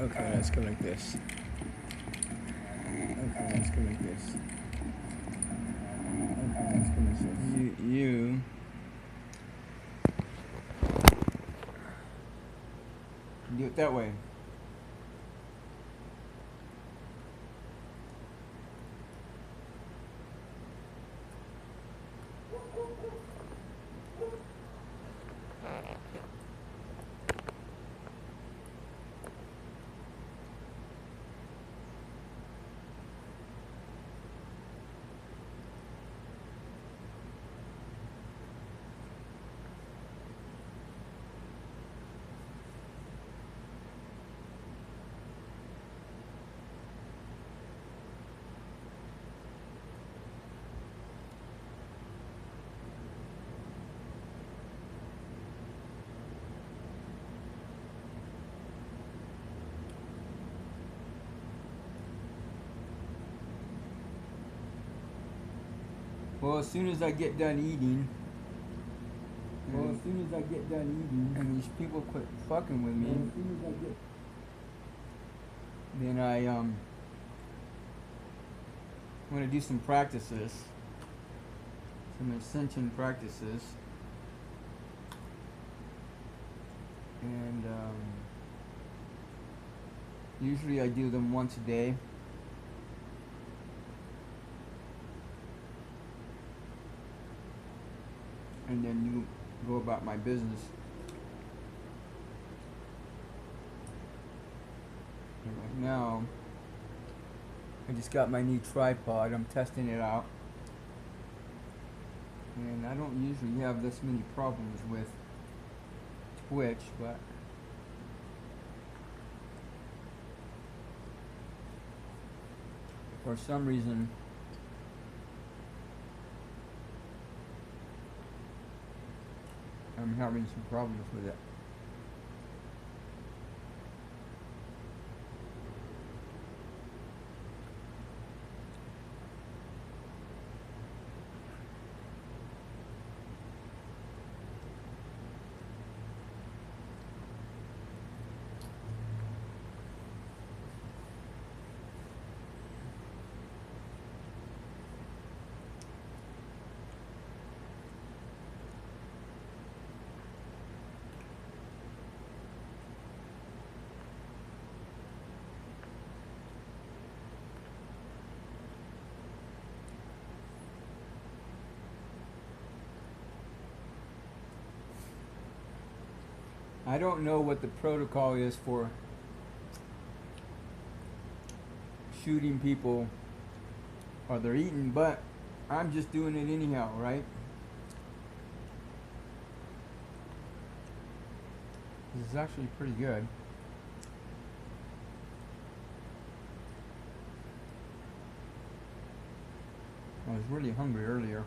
Okay, let's go like this. Okay, let's go like this. Okay, let's go like this. You do it that way. Well, as soon as I get done eating, and these people quit fucking with me, then I'm gonna do some practices, some Ascension practices, and usually I do them once a day. And then you go about my business. And right now, I just got my new tripod. I'm testing it out. And I don't usually have this many problems with Twitch, but for some reason, I'm having some problems with it. I don't know what the protocol is for shooting people or they're eating, but I'm just doing it anyhow, right? This is actually pretty good. I was really hungry earlier.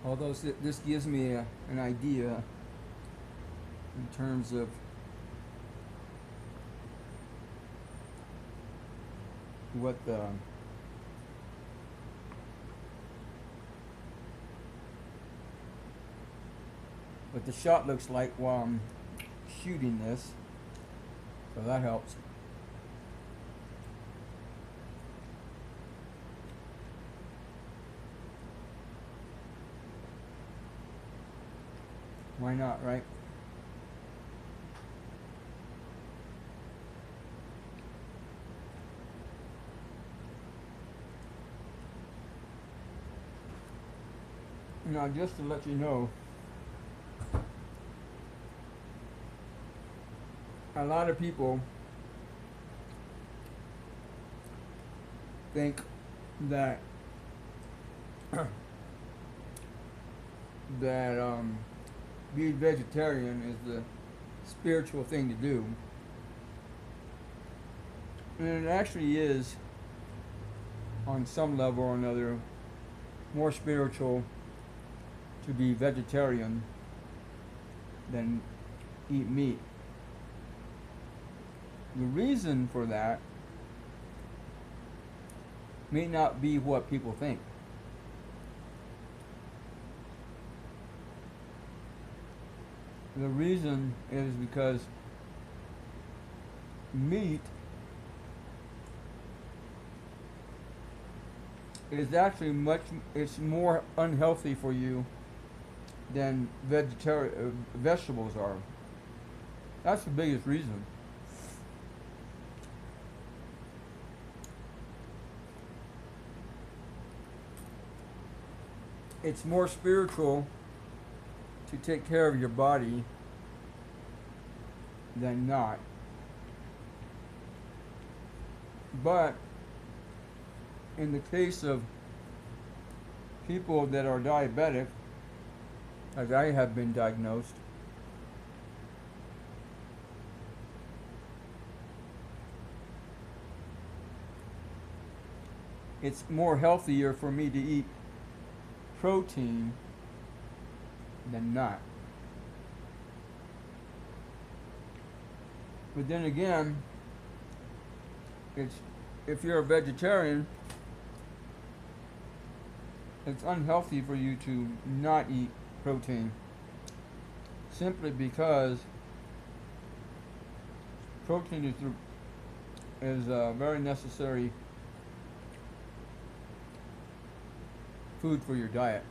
Although this gives me an idea in terms of what the shot looks like while I'm shooting this, so that helps. Why not, right? Now, just to let you know, a lot of people think that being vegetarian is the spiritual thing to do, and it actually is on some level or another more spiritual to be vegetarian than eat meat. The reason for that may not be what people think. The reason is because meat is actually it's more unhealthy for you than vegetables are. That's the biggest reason. It's more spiritual to take care of your body than not. But in the case of people that are diabetic, as I have been diagnosed, it's more healthier for me to eat protein than not. But then again, if you're a vegetarian, it's unhealthy for you to not eat protein, simply because protein is a very necessary food for your diet.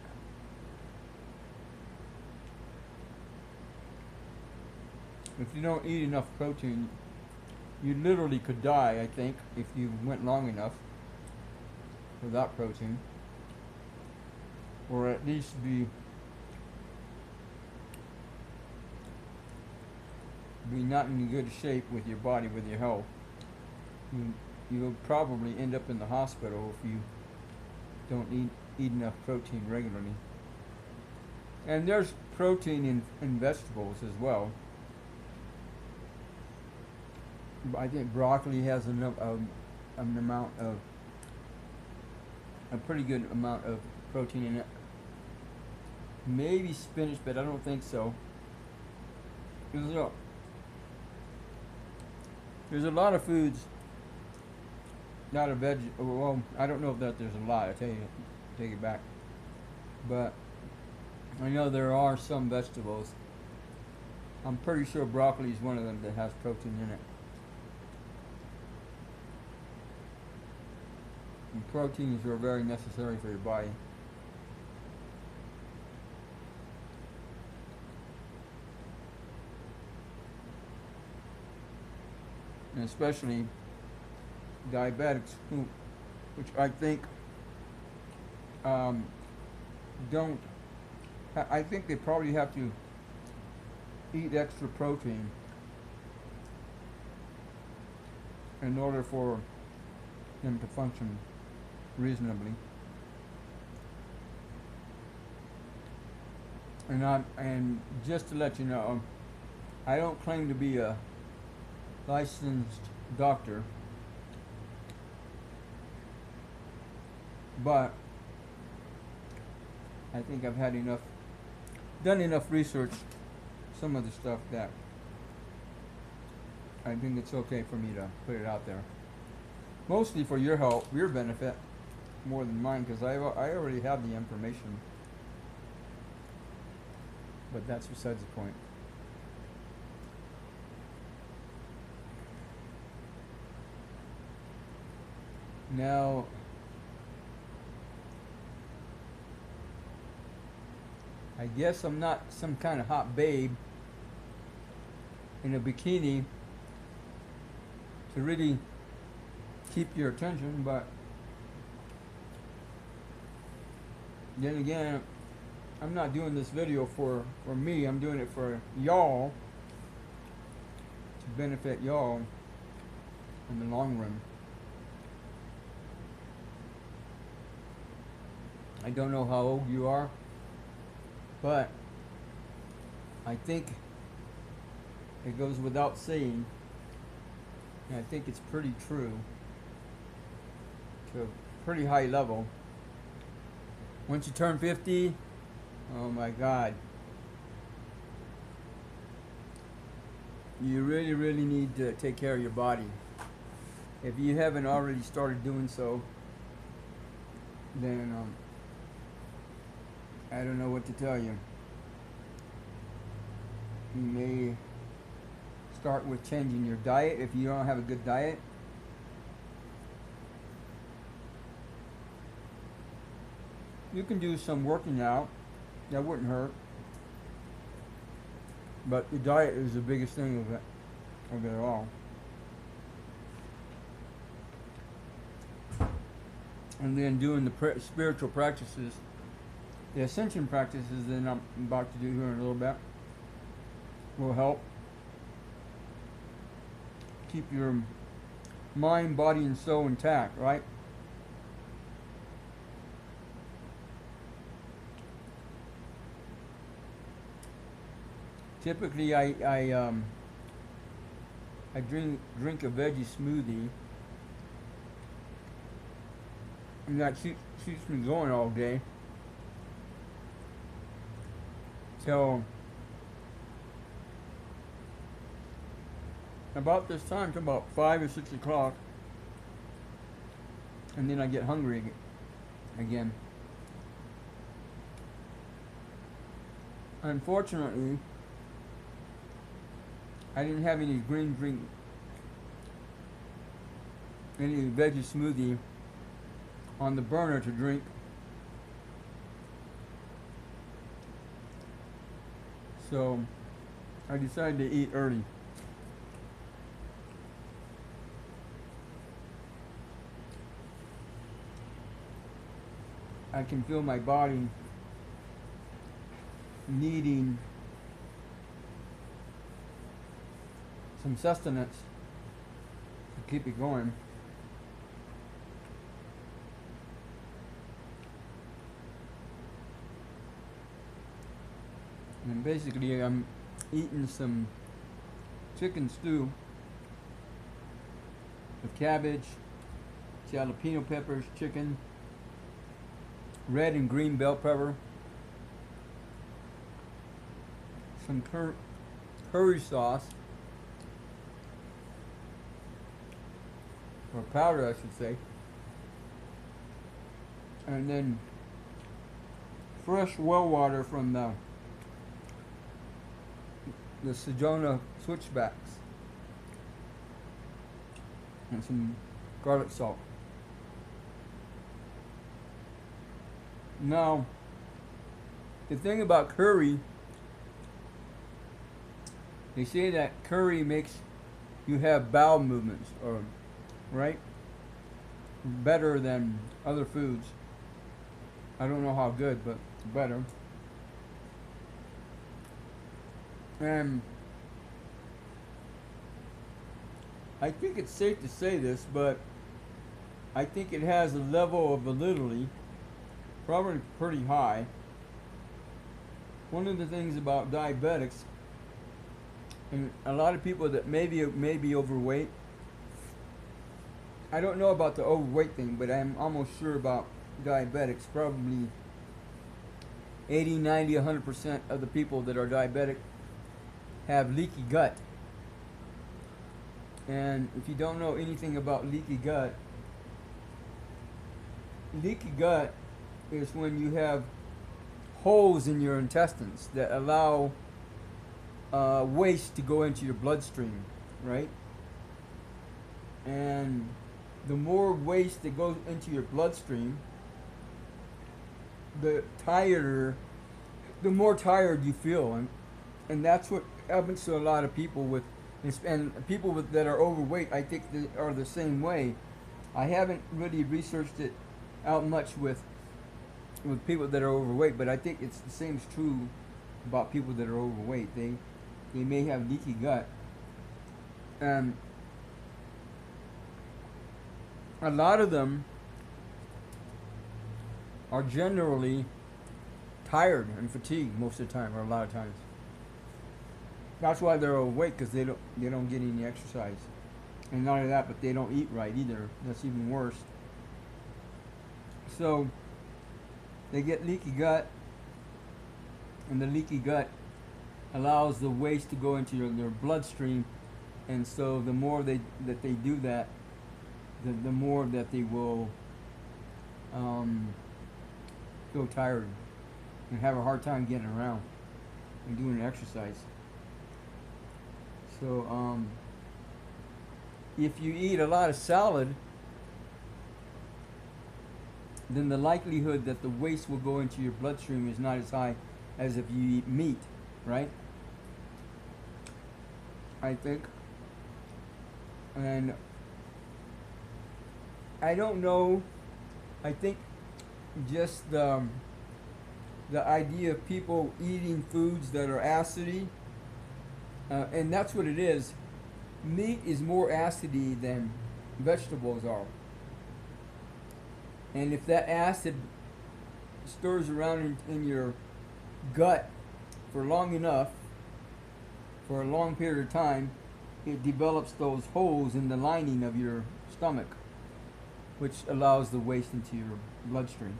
If you don't eat enough protein, you literally could die, I think, if you went long enough without protein, or at least be not in good shape with your body, with your health. You'll probably end up in the hospital if you don't eat enough protein regularly. And there's protein in vegetables as well. I think broccoli has a pretty good amount of protein in it. Maybe spinach, but I don't think so. There's a lot of foods not a veg. Well, I don't know if there's a lot. I take it back. But I know there are some vegetables. I'm pretty sure broccoli is one of them that has protein in it. And proteins are very necessary for your body. And especially diabetics, which I think don't. I think they probably have to eat extra protein in order for them to function reasonably. And just to let you know, I don't claim to be a licensed doctor, but I think I've done enough research, some of the stuff that I think it's okay for me to put it out there. Mostly for your help, your benefit, more than mine, because I already have the information. But that's besides the point. Now, I guess I'm not some kind of hot babe in a bikini to really keep your attention, but then again, I'm not doing this video for me. I'm doing it for y'all, to benefit y'all in the long run. I don't know how old you are, but I think it goes without saying, and I think it's pretty true to a pretty high level, Once you turn 50, oh my God, you really, really need to take care of your body. If you haven't already started doing so, then I don't know what to tell you. You may start with changing your diet if you don't have a good diet. You can do some working out. That wouldn't hurt. But the diet is the biggest thing of it all. And then doing the spiritual practices, the Ascension Practices that I'm about to do here in a little bit, will help keep your mind, body, and soul intact, right? Typically, I drink a veggie smoothie, and that keeps me going all day. So about this time, to about 5 or 6 o'clock, and then I get hungry again. Unfortunately, I didn't have any any veggie smoothie on the burner to drink. So I decided to eat early. I can feel my body needing some sustenance to keep it going. And basically I'm eating some chicken stew with cabbage, jalapeno peppers, chicken, red and green bell pepper, some curry sauce, or powder I should say, and then fresh well water from the Sedona switchbacks, and some garlic salt. Now, the thing about curry, they say that curry makes you have bowel movements, or right, better than other foods. I don't know how good, but better. And I think it's safe to say this, but I think it has a level of validity, probably pretty high. One of the things about diabetics, and a lot of people that may be overweight, I don't know about the overweight thing, but I'm almost sure about diabetics. Probably 80, 90, 100% of the people that are diabetic have leaky gut. And if you don't know anything about leaky gut is when you have holes in your intestines that allow waste to go into your bloodstream, right? And the more waste that goes into your bloodstream, the more tired you feel, and that's what happens to a lot of people with, and people that are overweight. I think they are the same way. I haven't really researched it out much with people that are overweight, but I think it's the same is true about people that are overweight. They may have leaky gut, and a lot of them are generally tired and fatigued most of the time, or a lot of times. That's why they're overweight, because they don't get any exercise, and not only that, but they don't eat right either. That's even worse. So they get leaky gut, and the leaky gut allows the waste to go into their bloodstream, and so the more that they do that, the more that they will feel tired and have a hard time getting around and doing exercise. So if you eat a lot of salad, then the likelihood that the waste will go into your bloodstream is not as high as if you eat meat, right? I think. And I don't know, I think just the idea of people eating foods that are acidy, and that's what it is. Meat is more acidy than vegetables are. And if that acid stirs around in your gut for long enough, for a long period of time, it develops those holes in the lining of your stomach, which allows the waste into your bloodstream.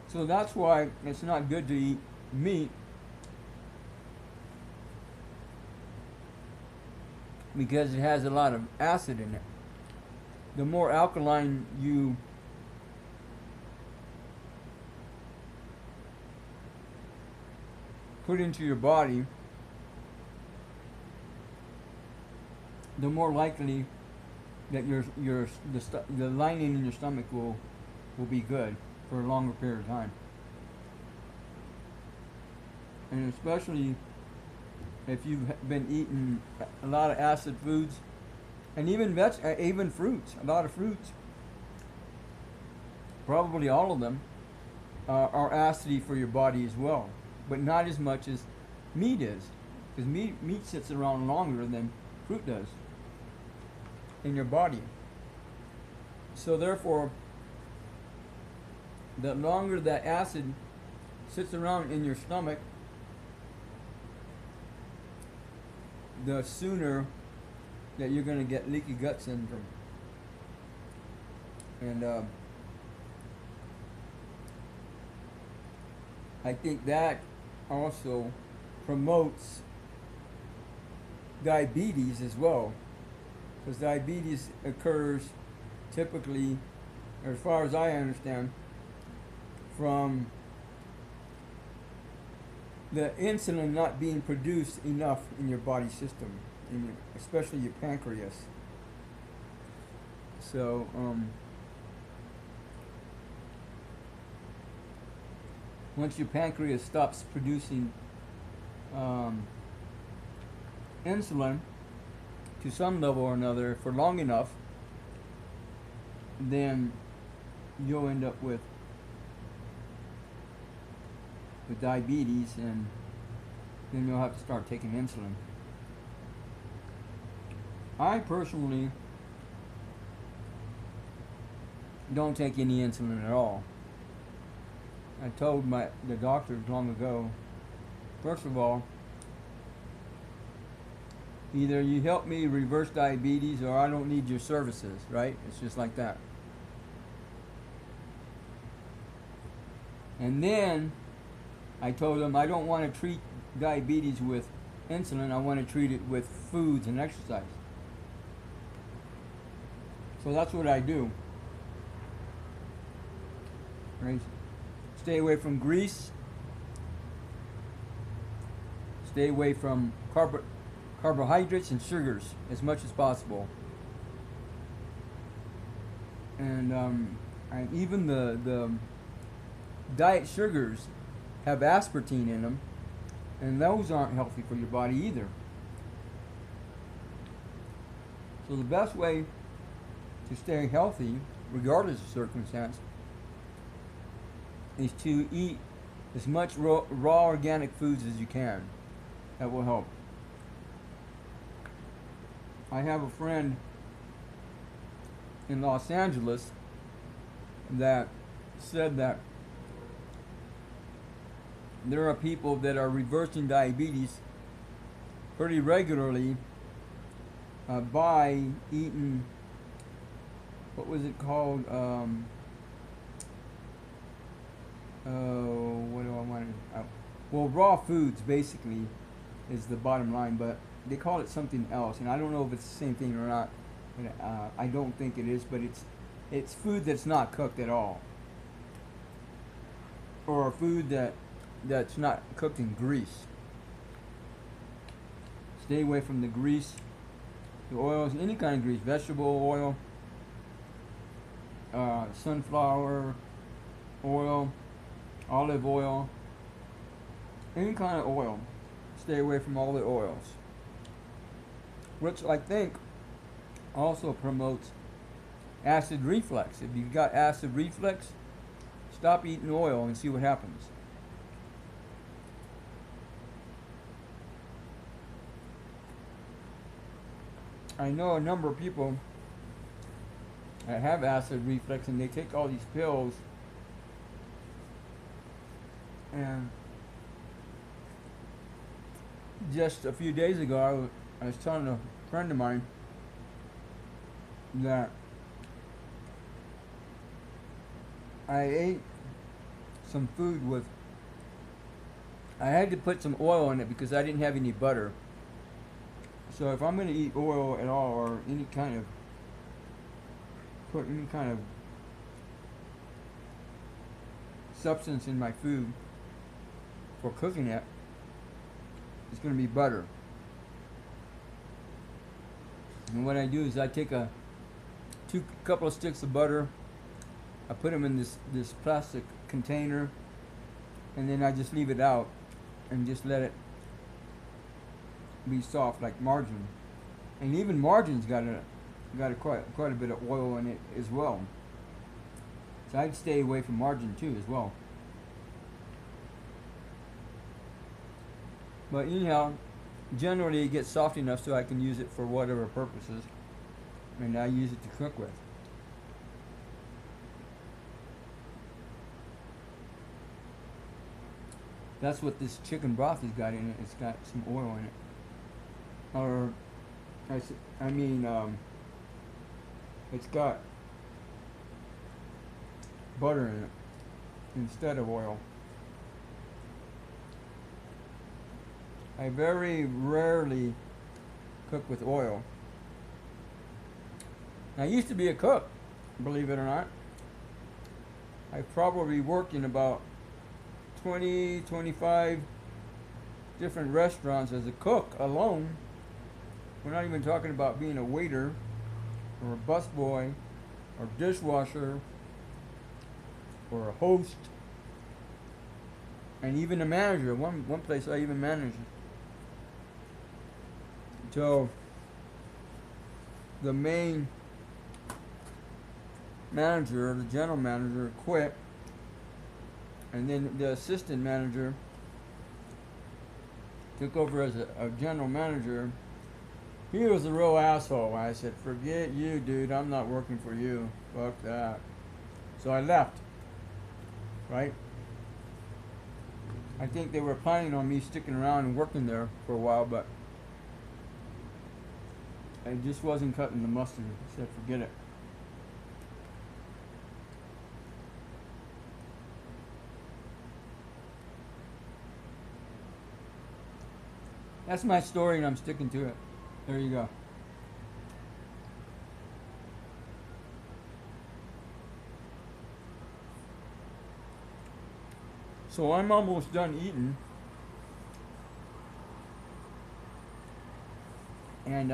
So that's why it's not good to eat meat, because it has a lot of acid in it. The more alkaline you put into your body, the more likely that the lining in your stomach will be good for a longer period of time. And especially if you've been eating a lot of acid foods, and even fruits, a lot of fruits, probably all of them are acidy for your body as well, but not as much as meat is, because meat sits around longer than fruit does in your body. So therefore, the longer that acid sits around in your stomach, the sooner that you're going to get leaky gut syndrome. And I think that also promotes diabetes as well, because diabetes occurs typically, as far as I understand, from the insulin not being produced enough in your body system, especially your pancreas. So once your pancreas stops producing insulin to some level or another for long enough, then you'll end up with diabetes, and then you'll have to start taking insulin. I personally don't take any insulin at all. I told the doctors long ago, first of all, either you help me reverse diabetes or I don't need your services, right? It's just like that. And then I told them I don't want to treat diabetes with insulin, I want to treat it with foods and exercise. So that's what I do. Right? Stay away from grease. Stay away from carbohydrates and sugars as much as possible. And even the diet sugars have aspartame in them, and those aren't healthy for your body either. So the best way to stay healthy, regardless of circumstance, is to eat as much raw organic foods as you can. That will help. I have a friend in Los Angeles that said that there are people that are reversing diabetes pretty regularly by eating, what was it called? What do I want to? Well, raw foods basically is the bottom line, but they call it something else, and I don't know if it's the same thing or not. But, I don't think it is, but it's food that's not cooked at all, or food that's not cooked in grease. Stay away from the grease, the oils, any kind of grease, vegetable oil, sunflower oil, olive oil, any kind of oil. Stay away from all the oils, which I think also promotes acid reflux. If you've got acid reflux, stop eating oil and see what happens. I know a number of people that have acid reflux and they take all these pills, and just a few days ago I was telling a friend of mine that I ate some food with, I had to put some oil in it because I didn't have any butter. So if I'm going to eat oil at all, or any kind of, put any kind of substance in my food for cooking it, it's going to be butter. And what I do is I take a couple of sticks of butter, I put them in this plastic container, and then I just leave it out and just let it be soft like margarine. And even margarine's got quite a bit of oil in it as well. So I'd stay away from margarine too as well. But anyhow, generally it gets soft enough so I can use it for whatever purposes, and I use it to cook with. That's what this chicken broth has got in it. It's got some oil in it. Or, it's got butter in it instead of oil. I very rarely cook with oil. I used to be a cook, believe it or not. I probably worked in about 20, 25 different restaurants as a cook alone. We're not even talking about being a waiter or a busboy or dishwasher or a host, and even a manager. One place I even managed. So the main manager, the general manager, quit, and then the assistant manager took over as a general manager. He was a real asshole. I said, forget you, dude, I'm not working for you. Fuck that. So I left. Right? I think they were planning on me sticking around and working there for a while, but I just wasn't cutting the mustard. I said, forget it. That's my story, and I'm sticking to it. There you go. So I'm almost done eating. And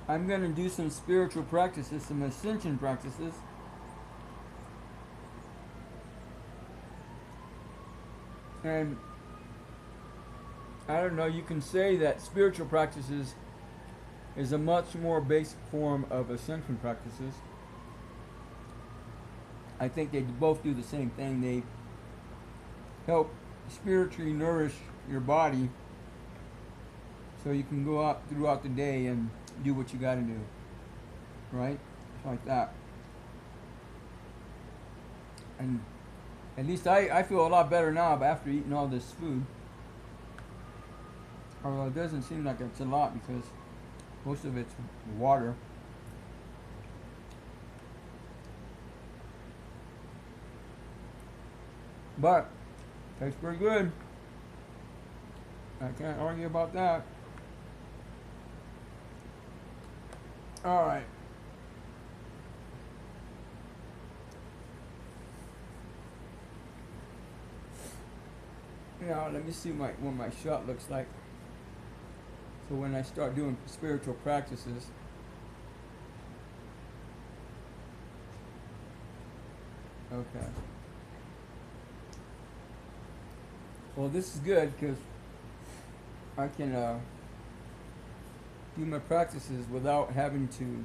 I'm going to do some spiritual practices, some ascension practices. And I don't know, you can say that spiritual practices is a much more basic form of ascension practices. I think they both do the same thing. They help spiritually nourish your body so you can go out throughout the day and do what you got to do. Right? It's like that. And at least I feel a lot better now after eating all this food. Although it doesn't seem like it's a lot because most of it's water. But tastes pretty good. I can't argue about that. All right. Now let me see what my shot looks like. So when I start doing spiritual practices, okay. Well, this is good because I can do my practices without having to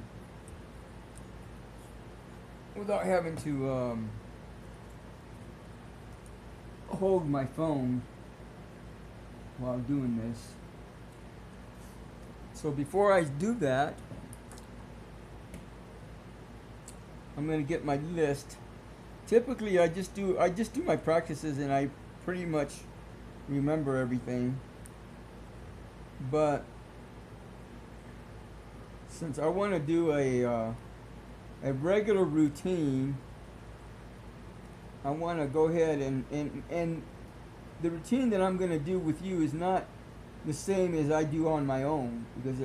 hold my phone while doing this. So before I do that, I'm going to get my list. Typically, I just do my practices and I pretty much remember everything. But since I want to do a regular routine, I want to go ahead and the routine that I'm going to do with you is not the same as I do on my own, because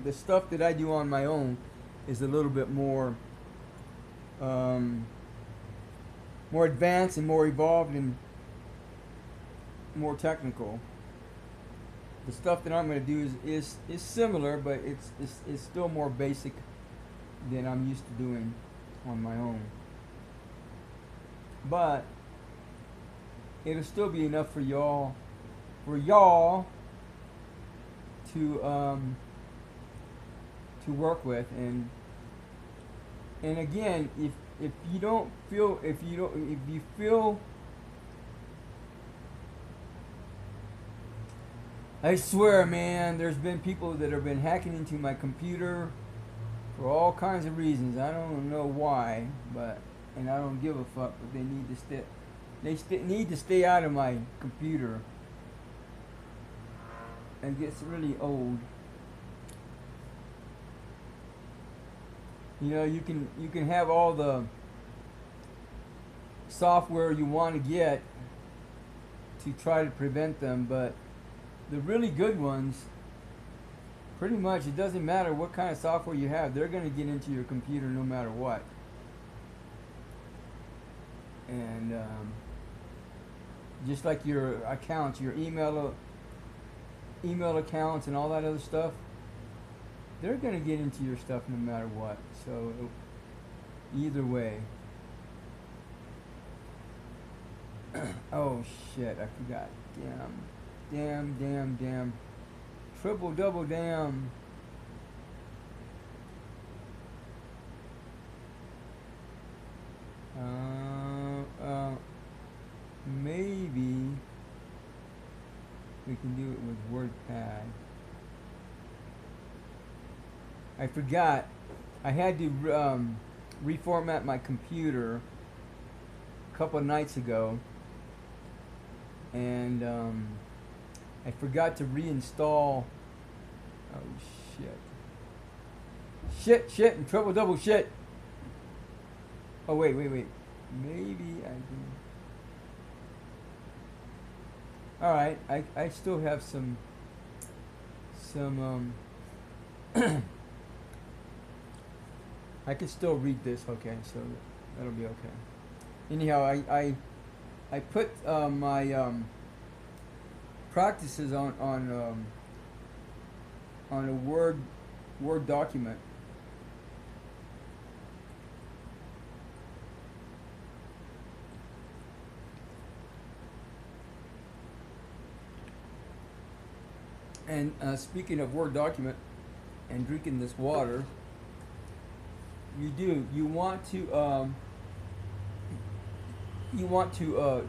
the stuff that I do on my own is a little bit more more advanced and more evolved and more technical. The stuff that I'm going to do is similar, but it's still more basic than I'm used to doing on my own. But it'll still be enough for y'all to work with. And again, if you feel, I swear, man, there's been people that have been hacking into my computer for all kinds of reasons. I don't know why, and I don't give a fuck, but they need to stay out of my computer. It gets really old. You know, you can have all the software you want to get to try to prevent them, but the really good ones, pretty much it doesn't matter what kind of software you have, they're going to get into your computer no matter what. And just like your accounts, your email accounts and all that other stuff, they're going to get into your stuff no matter what. So either way. Oh shit, I forgot. Damn. Triple double damn. Maybe we can do it with WordPad. I forgot. I had to reformat my computer a couple of nights ago, and I forgot to reinstall. Oh shit, and triple double shit. Oh wait. Maybe I can. All right, I still have some I can still read this, okay, so that'll be okay. Anyhow, I put my practices on a Word document. And speaking of Word document and drinking this water, you want to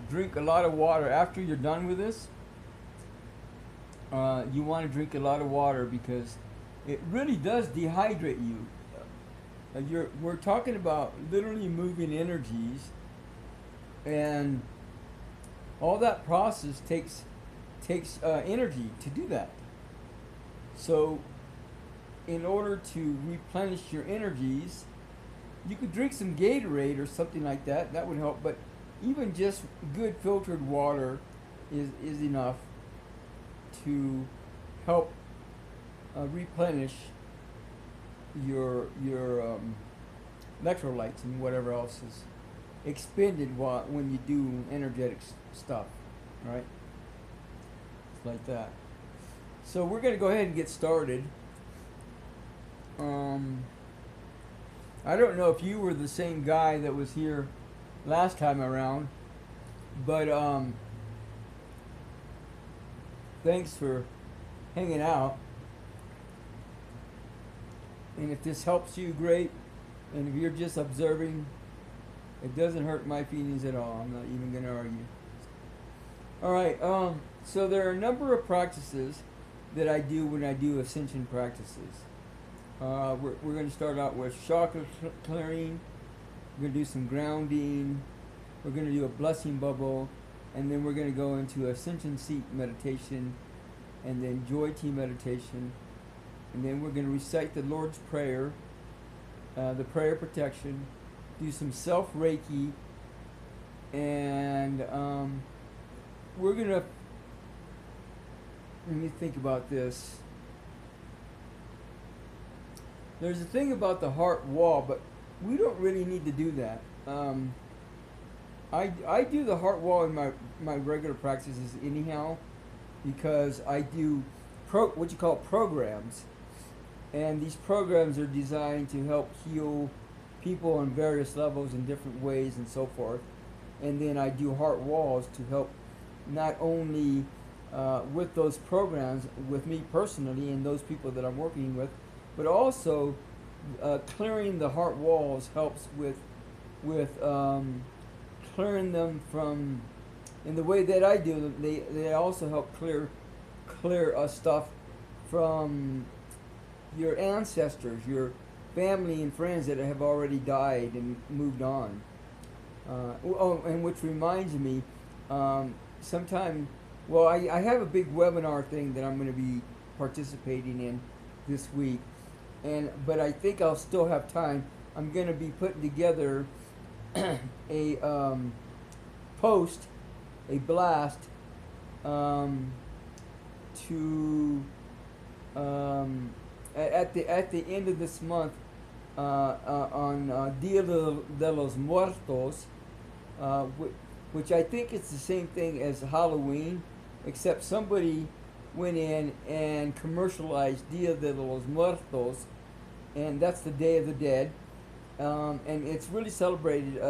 drink a lot of water after you're done with this. You want to drink a lot of water because it really does dehydrate you. We're talking about literally moving energies, and all that process takes energy to do that. So in order to replenish your energies, you could drink some Gatorade or something like that. That would help. But even just good filtered water is enough to help replenish your electrolytes and whatever else is expended when you do energetic stuff, right? It's like that. So we're going to go ahead and get started. I don't know if you were the same guy that was here last time around, but thanks for hanging out. And if this helps you, great. And if you're just observing, it doesn't hurt my feelings at all. I'm not even going to argue. All right. So there are a number of practices that I do when I do Ascension Practices. We're going to start out with chakra clearing. We're going to do some grounding. We're going to do a blessing bubble. And then we're going to go into Ascension Seat meditation. And then Joy Tea meditation. And then we're going to recite the Lord's Prayer, the prayer protection, do some self-reiki, and we're going to, let me think about this. There's a thing about the heart wall, but we don't really need to do that. I do the heart wall in my regular practices anyhow, because I do what you call programs. And these programs are designed to help heal people on various levels in different ways and so forth. And then I do heart walls to help not only with those programs, with me personally and those people that I'm working with, but also clearing the heart walls helps with clearing them from, in the way that I do them, they also help clear stuff from your ancestors, your family and friends that have already died and moved on. And which reminds me, sometime, well, I have a big webinar thing that I'm going to be participating in this week, but I think I'll still have time. I'm going to be putting together a post, a blast, to at the end of this month on Dia De Los Muertos, which I think it's the same thing as Halloween, except somebody went in and commercialized Dia De Los Muertos, and that's the Day of the Dead, and it's really celebrated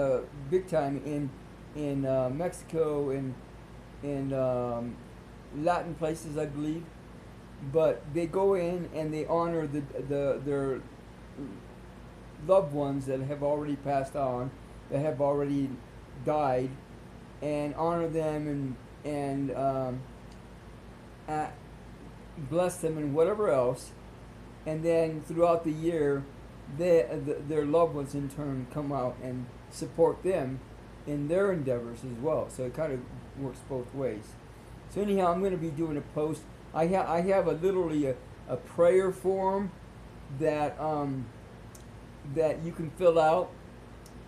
big time in Mexico and in Latin places, I believe. But they go in and they honor their loved ones that have already passed on, that have already died, and honor them and bless them and whatever else. And then throughout the year, their loved ones in turn come out and support them in their endeavors as well. So it kind of works both ways. So anyhow, I'm going to be doing a post. I have literally a prayer form that that you can fill out,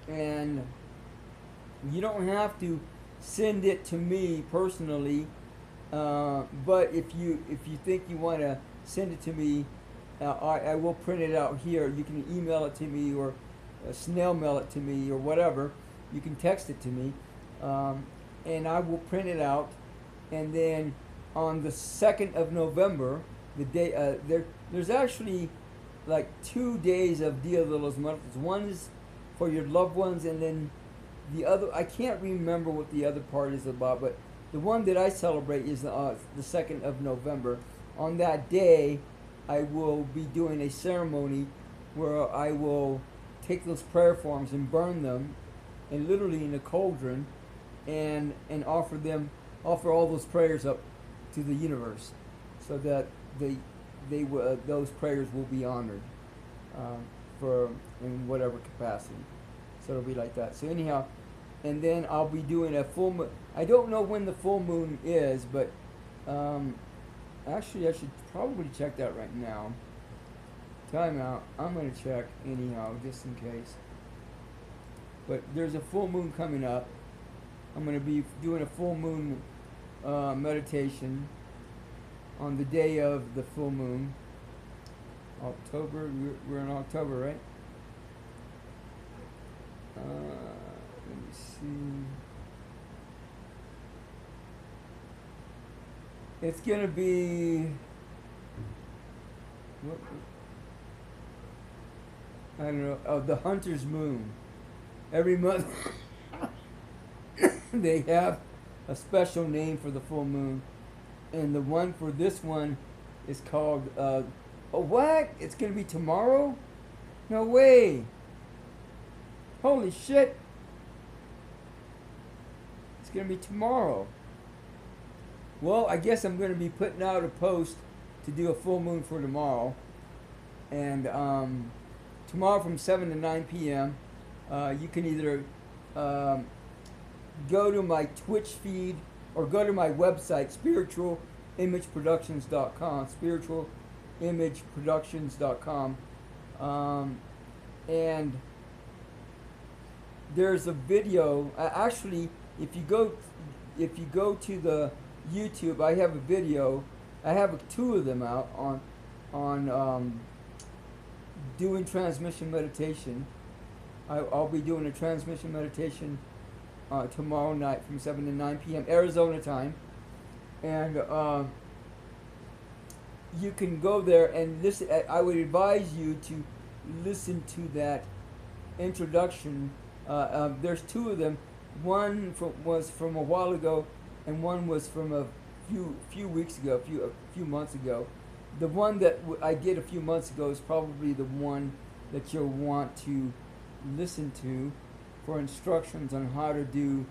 and you don't have to send it to me personally, but if you think you want to send it to me, I will print it out here. You can email it to me or snail mail it to me or whatever. You can text it to me, and I will print it out, and then on the 2nd of November, the day there's actually like 2 days of Dia De Los Muertos. One is for your loved ones, and then the other, I can't remember what the other part is about, but the one that I celebrate is the 2nd of November. On that day, I will be doing a ceremony where I will take those prayer forms and burn them, and literally in a cauldron, and offer all those prayers up to the universe, so that those prayers will be honored for in whatever capacity. So it'll be like that. So anyhow, and then I'll be doing a full moon. I don't know when the full moon is, but actually I should probably check that right now. Time out. I'm going to check anyhow, just in case. But there's a full moon coming up, I'm going to be doing a full moon meditation on the day of the full moon. October, we're in October, right? Let me see. It's going to be... What? I don't know. Oh, the Hunter's Moon. Every month they have a special name for the full moon, and the one for this one is called. Oh, what? It's gonna be tomorrow? No way! Holy shit! It's gonna be tomorrow. Well, I guess I'm gonna be putting out a post to do a full moon for tomorrow, and tomorrow from 7 to 9 p.m. You can either go to my Twitch feed or go to my website, spiritualimageproductions.com, spiritualimageproductions.com, and there's a video. Actually, if you go to the YouTube, I have a video. I have two of them out on doing transmission meditation. I'll be doing a transmission meditation tomorrow night from 7 to 9 p.m. Arizona time. And you can go there and listen. I would advise you to listen to that introduction. There's two of them. One was from a while ago, and one was from a few weeks ago, a few months ago. The one that I did a few months ago is probably the one that you'll want to listen to for instructions on how to do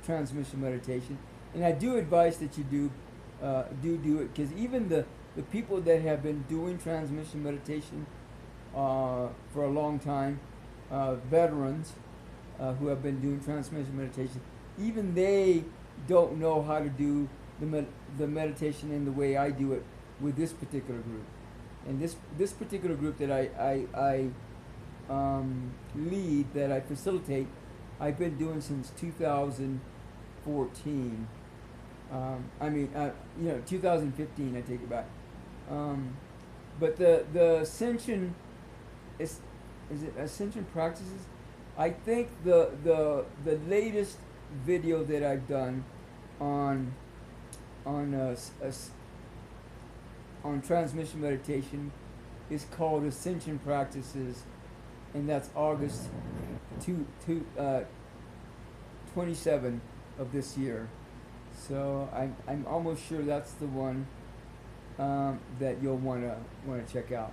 transmission meditation. And I do advise that you do it, because even the people that have been doing transmission meditation for a long time, veterans who have been doing transmission meditation, even they don't know how to do the meditation in the way I do it with this particular group. And this particular group that I lead, that I facilitate, I've been doing since 2014. 2015. I take it back. But the Ascension is it Ascension Practices? I think the latest video that I've done on transmission meditation is called Ascension Practices, and that's August 27 of this year. So I'm almost sure that's the one that you'll want to check out.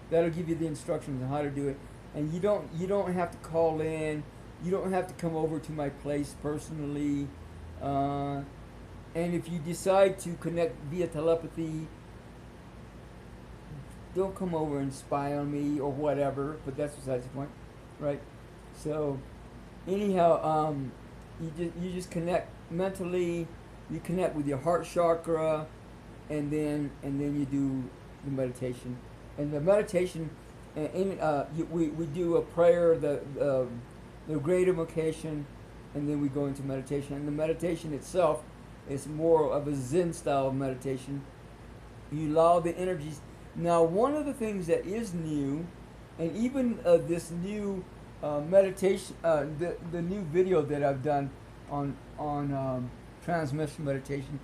That'll give you the instructions on how to do it, and you don't have to call in. You don't have to come over to my place personally. And if you decide to connect via telepathy, don't come over and spy on me or whatever, but that's besides the point, right? So anyhow, you just connect mentally. You connect with your heart chakra, and then you do the meditation. And the meditation, we do a prayer, the Great Invocation, and then we go into meditation. And the meditation itself is more of a Zen style of meditation. You allow the energies. Now, one of the things that is new, and even this new meditation, the new video that I've done on transmission meditation,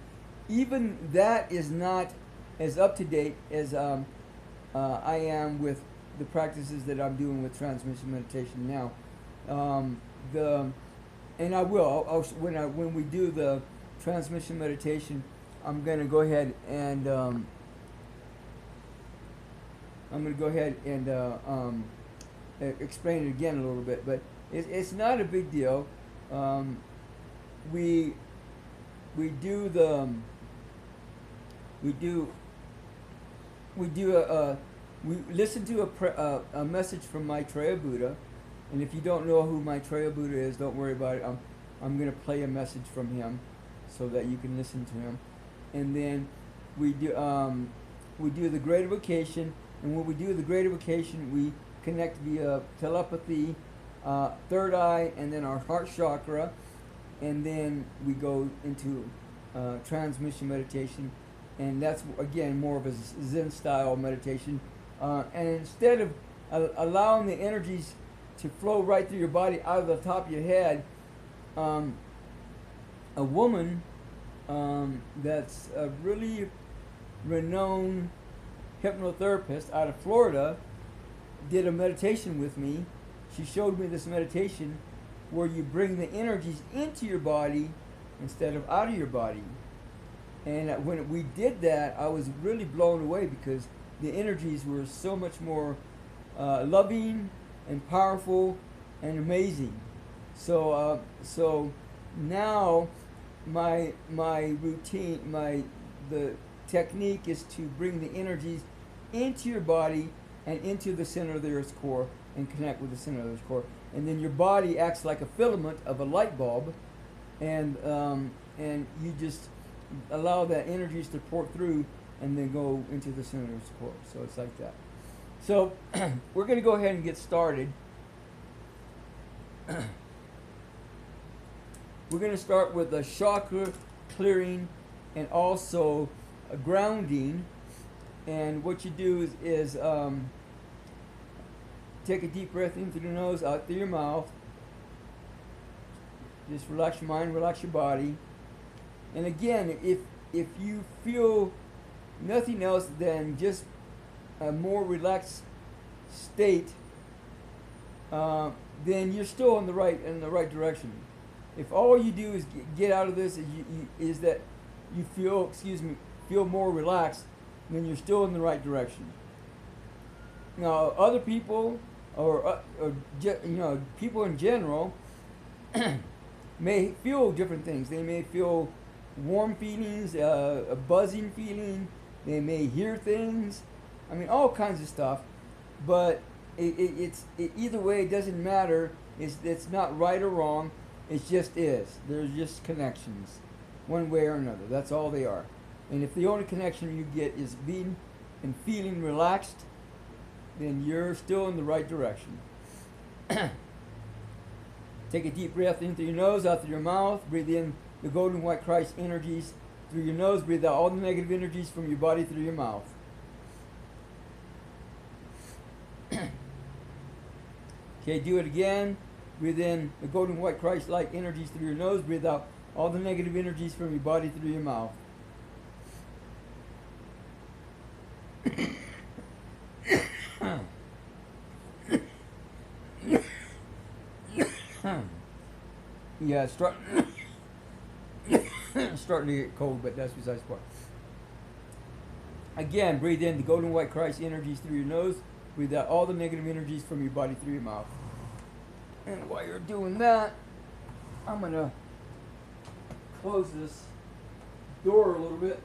even that is not as up to date as I am with the practices that I'm doing with transmission meditation now. And I will. When we do the transmission meditation, I'm going to go ahead and explain it again a little bit, but it's not a big deal. We listen to a message from Maitreya Buddha, and if you don't know who Maitreya Buddha is, don't worry about it. I'm going to play a message from him so that you can listen to him, and then we do the Great Invocation, and when we do the Great Invocation, we connect via telepathy, third eye, and then our heart chakra, and then we go into transmission meditation, and that's again more of a Zen style meditation. And instead of allowing the energies to flow right through your body out of the top of your head, a woman that's a really renowned hypnotherapist out of Florida did a meditation with me. She showed me this meditation where you bring the energies into your body instead of out of your body. And when we did that, I was really blown away because the energies were so much more loving and powerful and amazing. So now my routine, the technique is to bring the energies into your body and into the center of the Earth's core and connect with the center of the Earth's core. And then your body acts like a filament of a light bulb, and you just allow that energies to pour through and then go into the center of the Earth's core. So it's like that. So we're going to go ahead and get started. We're going to start with a chakra clearing and also a grounding. And what you do is take a deep breath in through the nose, out through your mouth. Just relax your mind, relax your body. And again, if you feel nothing else than just a more relaxed state, then you're still in the right direction. If all you do is get out of this is that you feel more relaxed, then you're still in the right direction. Now, other people or people in general may feel different things. They may feel warm feelings, a buzzing feeling. They may hear things. I mean, all kinds of stuff. But either way, it doesn't matter. It's not right or wrong. It just is. There's just connections, one way or another. That's all they are. And if the only connection you get is being and feeling relaxed, then you're still in the right direction. Take a deep breath in through your nose, out through your mouth. Breathe in the golden white Christ energies through your nose. Breathe out all the negative energies from your body through your mouth. Okay, do it again. Breathe in the golden white Christ light energies through your nose. Breathe out all the negative energies from your body through your mouth. Yeah, it's starting to get cold, but that's besides the point. Again, breathe in the golden white Christ energies through your nose. Breathe out all the negative energies from your body through your mouth. And while you're doing that, I'm going to close this door a little bit.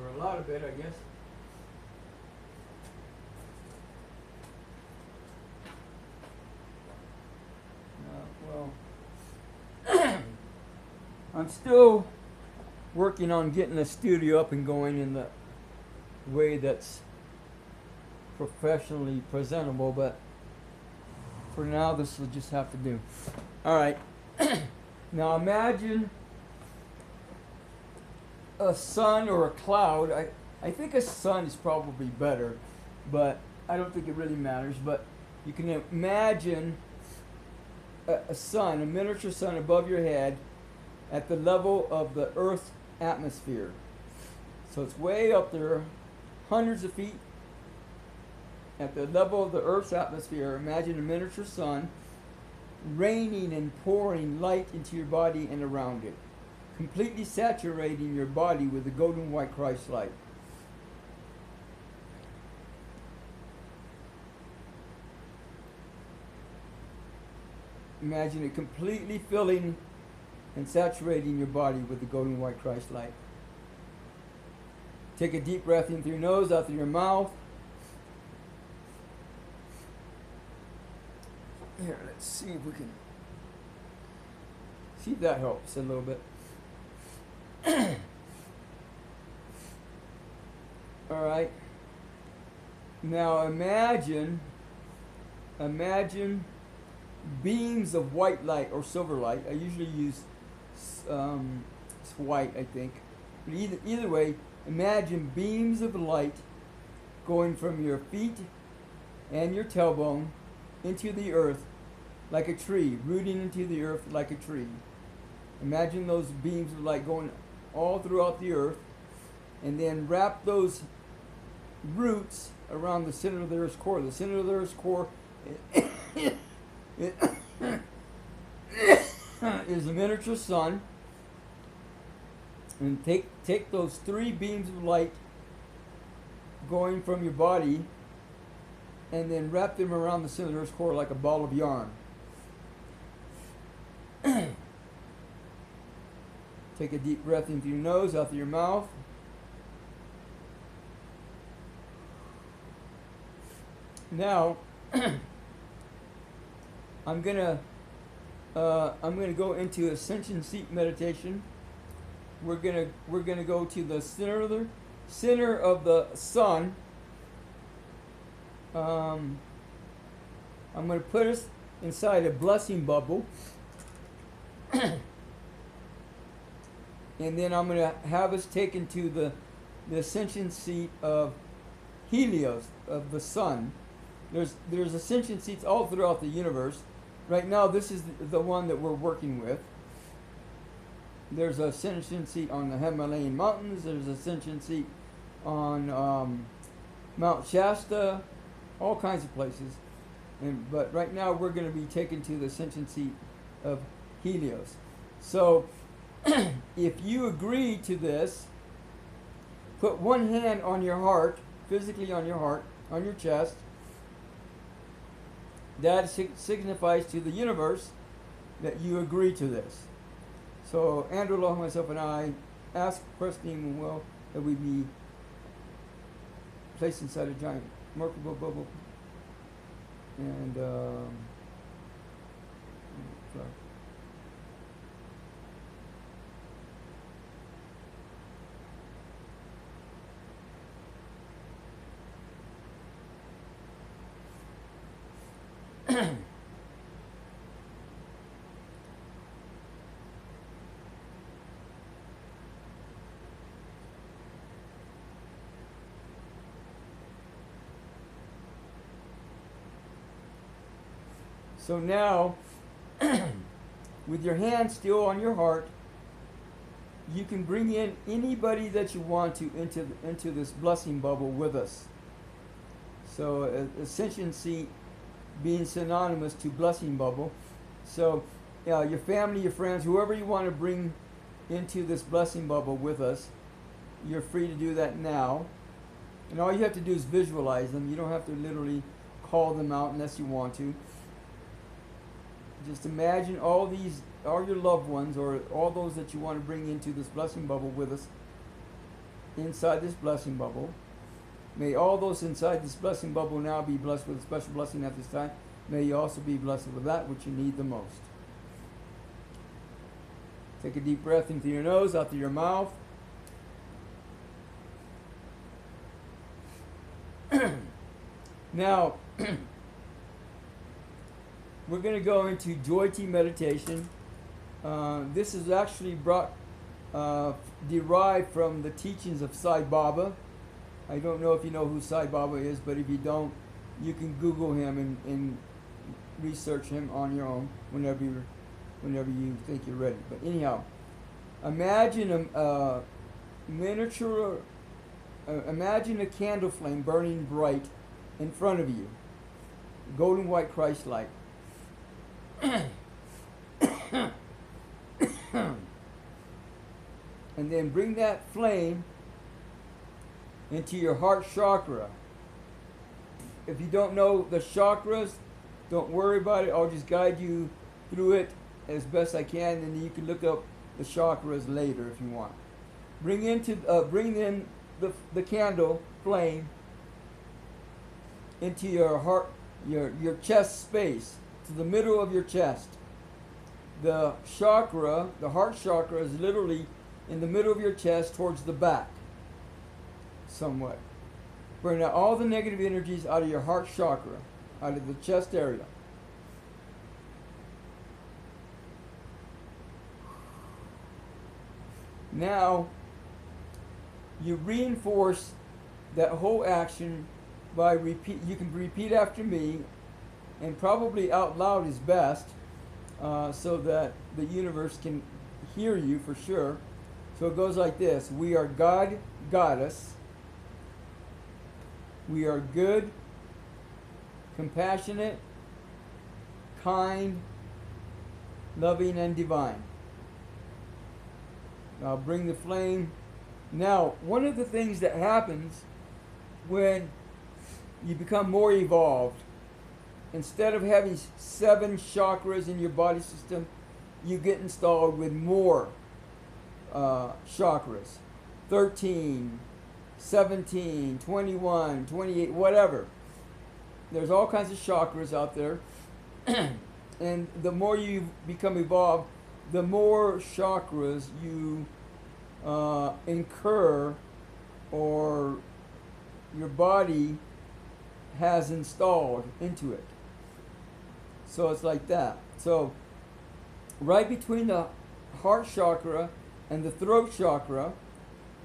Or a lot of it, I guess. I'm still working on getting the studio up and going in the way that's professionally presentable, but for now this will just have to do. Alright, now imagine a sun or a cloud. I think a sun is probably better, but I don't think it really matters. But you can imagine a sun, a miniature sun above your head at the level of the Earth's atmosphere. So it's way up there, hundreds of feet at the level of the Earth's atmosphere. Imagine a miniature sun raining and pouring light into your body and around it, completely saturating your body with the golden white Christ light. Imagine it completely filling and saturating your body with the golden white Christ light. Take a deep breath in through your nose, out through your mouth. Here, let's see if we can see if that helps a little bit. All right. Now imagine imagine beams of white light or silver light. I usually use white, I think. But either way, imagine beams of light going from your feet and your tailbone into the earth like a tree, rooting into the earth like a tree. Imagine those beams of light going all throughout the earth, and then wrap those roots around the center of the earth's core. The center of the earth's core is a miniature sun. And take those 3 beams of light going from your body and then wrap them around the center of the earth's core like a ball of yarn. Take a deep breath in through your nose, out through your mouth. Now, I'm gonna go into Ascension Seat meditation. We're gonna go to the center of the sun. I'm gonna put us inside a blessing bubble. And then I'm going to have us taken to the ascension seat of Helios, of the sun. There's ascension seats all throughout the universe. Right now, this is the one that we're working with. There's an ascension seat on the Himalayan mountains. There's an ascension seat on Mount Shasta, all kinds of places. But right now, we're going to be taken to the ascension seat of Helios. So, if you agree to this, put one hand on your heart, physically on your heart, on your chest. That signifies to the universe that you agree to this. So Andrew Aloha, myself, and I ask, requesting, and will that we be placed inside a giant markable bubble. And sorry. So now, with your hand still on your heart, you can bring in anybody that you want to into this blessing bubble with us. So Ascension Seat being synonymous to blessing bubble. So your family, your friends, whoever you want to bring into this blessing bubble with us, you're free to do that now. And all you have to do is visualize them. You don't have to literally call them out unless you want to. Just imagine all your loved ones, or all those that you want to bring into this blessing bubble with us, inside this blessing bubble. May all those inside this blessing bubble now be blessed with a special blessing at this time. May you also be blessed with that which you need the most. Take a deep breath in through your nose, out through your mouth. Now, we're going to go into Joy Tea meditation. This is actually derived from the teachings of Sai Baba. I don't know if you know who Sai Baba is, but if you don't, you can Google him and research him on your own whenever you think you're ready. But anyhow, imagine a miniature, imagine a candle flame burning bright in front of you, golden white Christ light. And then bring that flame into your heart chakra. If you don't know the chakras, don't worry about it. I'll just guide you through it as best I can, and you can look up the chakras later if you want. Bring in the candle flame into your heart, your chest space, to the middle of your chest. The chakra, the heart chakra, is literally in the middle of your chest towards the back, somewhat. Burn out all the negative energies out of your heart chakra. out of the chest area. Now, you reinforce that whole action by repeat. You can repeat after me, and probably out loud is best, so that the universe can hear you for sure. So it goes like this: we are God, Goddess. We are good, compassionate, kind, loving, and divine. Now bring the flame. Now, one of the things that happens when you become more evolved, instead of having 7 chakras in your body system, you get installed with more chakras. 13, 17, 21, 28, whatever. There's all kinds of chakras out there. And the more you become evolved, the more chakras you incur, or your body has installed into it. So it's like that. So right between the heart chakra and the throat chakra,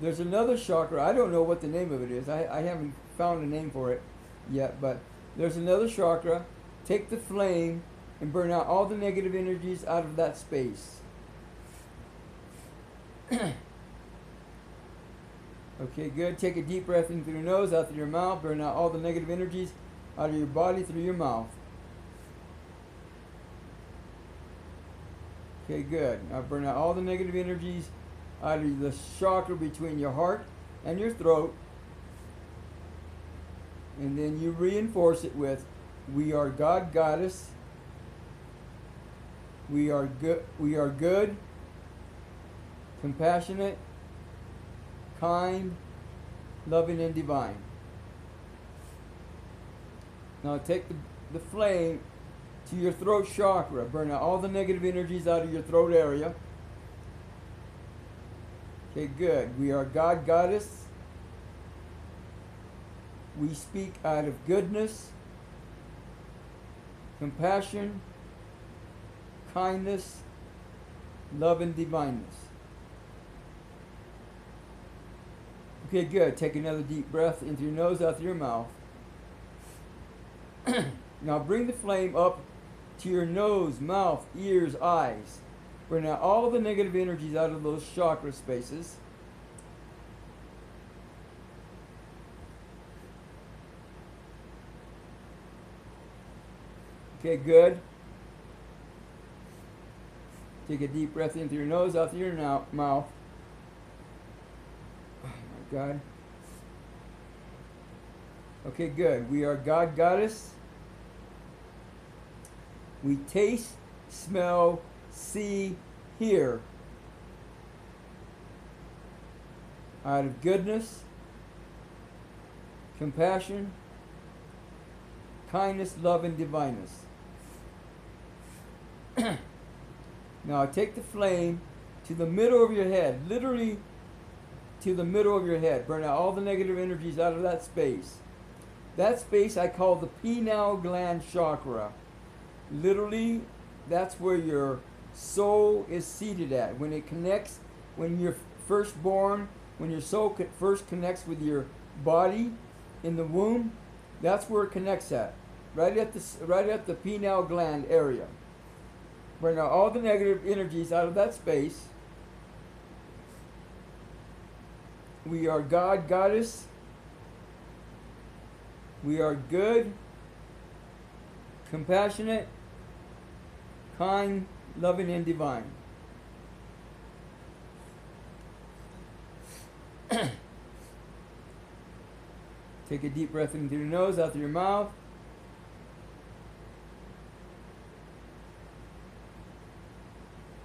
there's another chakra. I don't know what the name of it is. I haven't found a name for it yet, but there's another chakra. Take the flame and burn out all the negative energies out of that space. Okay, good. Take a deep breath in through your nose, out through your mouth. Burn out all the negative energies out of your body through your mouth. Okay, good. Now burn out all the negative energies out of the chakra between your heart and your throat. And then you reinforce it with, we are God, Goddess. We are good, compassionate, kind, loving, and divine. Now take the flame to your throat chakra. Burn out all the negative energies out of your throat area. Okay, good. We are God, Goddess. We speak out of goodness, compassion, kindness, love, and divineness. Okay, good. Take another deep breath into your nose, out through your mouth. Now bring the flame up to your nose, mouth, ears, eyes. Burn out all of the negative energies out of those chakra spaces. Okay, good. Take a deep breath in through your nose, out through your mouth. Oh my God. Okay, good. We are God, Goddess. We taste, smell, see, hear out of goodness, compassion, kindness, love, and divineness. Now take the flame to the middle of your head, literally to the middle of your head. Burn out all the negative energies out of that space. That space I call the pineal gland chakra. Literally, that's where your soul is seated at. When it connects, when you're first born, when your soul first connects with your body in the womb, that's where it connects at. Right at the pineal gland area. Burn out all the negative energies out of that space. We are God, Goddess. We are good, compassionate, kind, loving, and divine. Take a deep breath in through your nose, out through your mouth.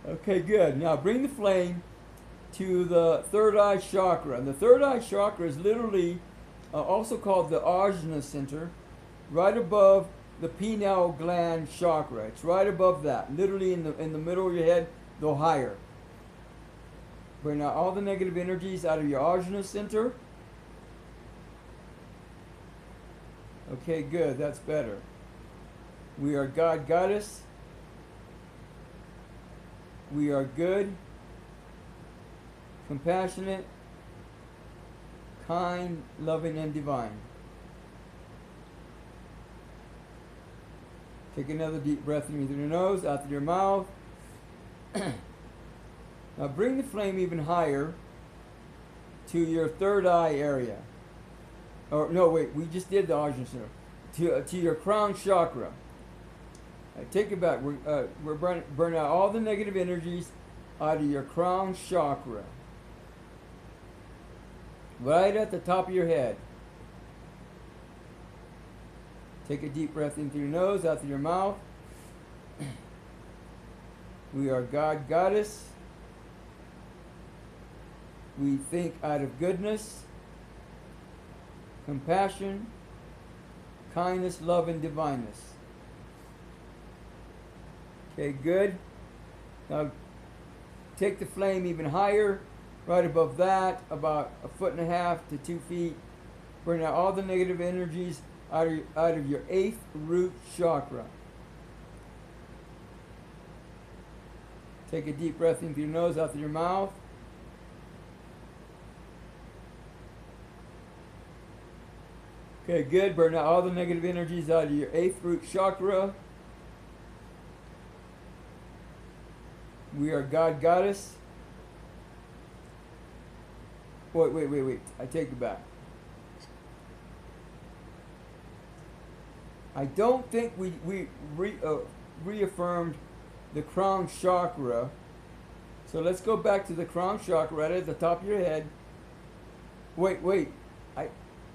Okay, good. Now bring the flame to the third eye chakra. And the third eye chakra is literally also called the Ajna center, right above the pineal gland chakra. It's right above that, literally in the middle of your head, though higher. Bring out all the negative energies out of your Ajna center. Okay, good. That's better. We are God, Goddess. We are good, compassionate, kind, loving, and divine. Take another deep breath in through your nose, out through your mouth. Now bring the flame even higher to your third eye area. Or no, wait, we just did the Ajna Center. To your crown chakra. Take it back. We're burning out all the negative energies out of your crown chakra. Right at the top of your head. Take a deep breath in through your nose, out through your mouth. We are God, Goddess. We think out of goodness, compassion, kindness, love, and divineness. Okay, good. Now take the flame even higher, right above that, about 1.5 to 2 feet. Burn out all the negative energies out of your 8th root chakra. Take a deep breath in through your nose, out through your mouth. Okay, good. Burn out all the negative energies out of your 8th root chakra. We are God, Goddess. Wait. I take it back. I don't think we reaffirmed the crown chakra. So let's go back to the crown chakra right at the top of your head. Wait.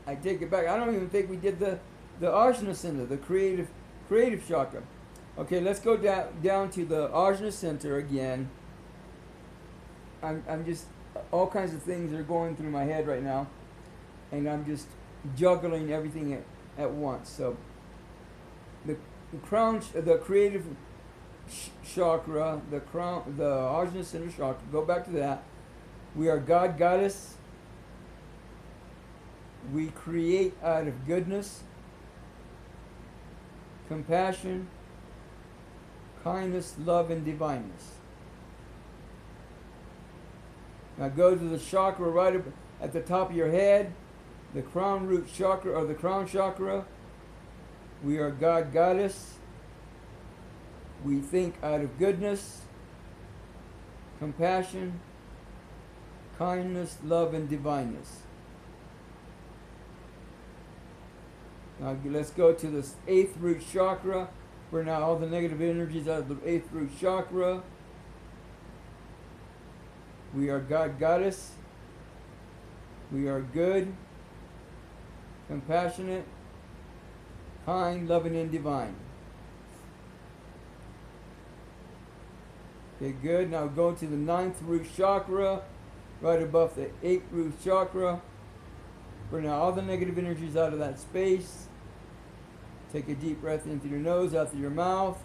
I take it back. I don't even think we did the Ajna Center, the creative chakra. Okay, let's go down to the Ajna Center again. I'm just, all kinds of things are going through my head right now, and I'm just juggling everything at once. So the crown, the creative chakra, the Ajna Center chakra. Go back to that. We are God, Goddess. We create out of goodness, compassion, kindness, love, and divineness. Now go to the chakra right up at the top of your head, the crown root chakra or the crown chakra. We are God, Goddess. We think out of goodness, compassion, kindness, love, and divineness. Now let's go to the 8th root chakra. Burn out all the negative energies out of the 8th root chakra. We are God, Goddess. We are good, compassionate, kind, loving, and divine. Okay, good. Now go to the 9th root chakra, right above the 8th root chakra. Burn out all the negative energies out of that space. Take a deep breath in through your nose, out through your mouth.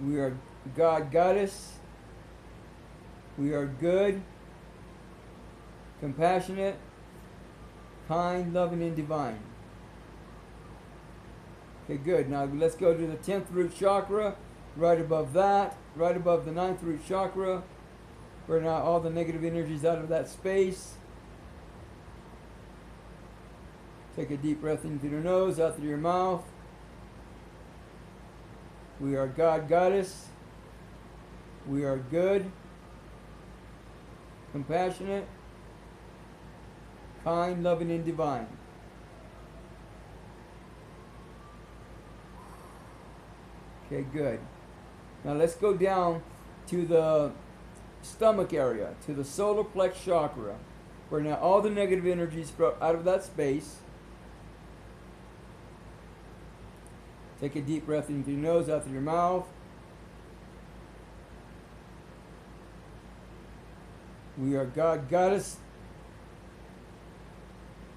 We are God, Goddess. We are good, compassionate, kind, loving, and divine. Okay, good. Now let's go to the 10th root chakra, right above that, right above the 9th root chakra. Burn out all the negative energies out of that space. Take a deep breath in through your nose, out through your mouth. We are God, Goddess. We are good, compassionate, kind, loving, and divine. Okay, good. Now let's go down to the stomach area, to the solar plex chakra. Burn out all the negative energies out of that space. Take a deep breath in through your nose, out through your mouth. We are God, Goddess.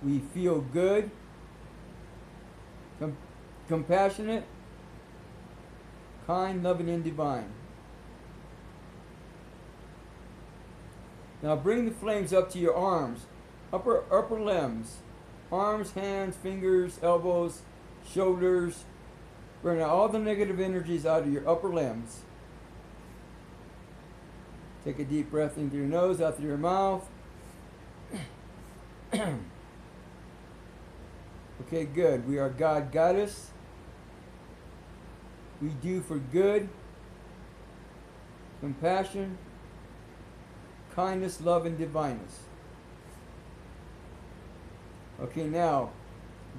We feel good, compassionate, kind, loving, and divine. Now bring the flames up to your arms, upper limbs, arms, hands, fingers, elbows, shoulders. Burn out all the negative energies out of your upper limbs. Take a deep breath in through your nose, out through your mouth. Okay, good. We are God, Goddess. We do for good, compassion, kindness, love, and divineness. Okay, now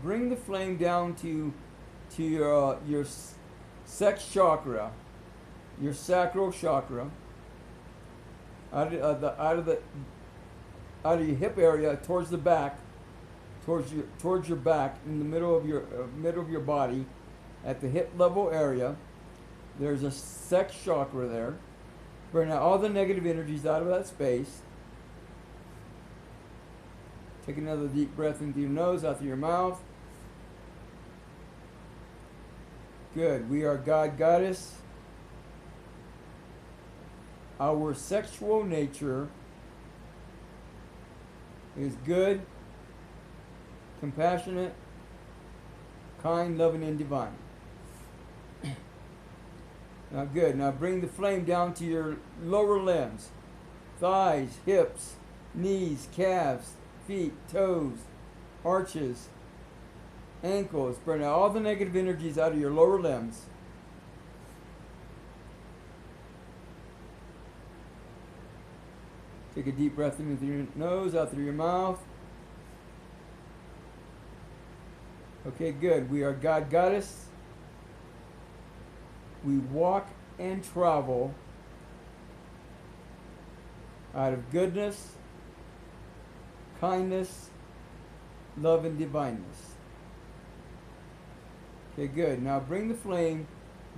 bring the flame down to your sex chakra, your sacral chakra, out of your hip area towards the back, towards your back, in the middle of your body, at the hip level area. There's a sex chakra there. Burn out all the negative energies out of that space. Take another deep breath in through your nose, out through your mouth. Good. We are God, Goddess. Our sexual nature is good, compassionate, kind, loving, and divine. Now good. Now bring the flame down to your lower limbs. Thighs, hips, knees, calves, feet, toes, arches, ankles. Burn out all the negative energies out of your lower limbs. Take a deep breath in through your nose, out through your mouth. Okay, good. We are God, Goddess. We walk and travel out of goodness, kindness, love, and divineness. Okay, good. Now bring the flame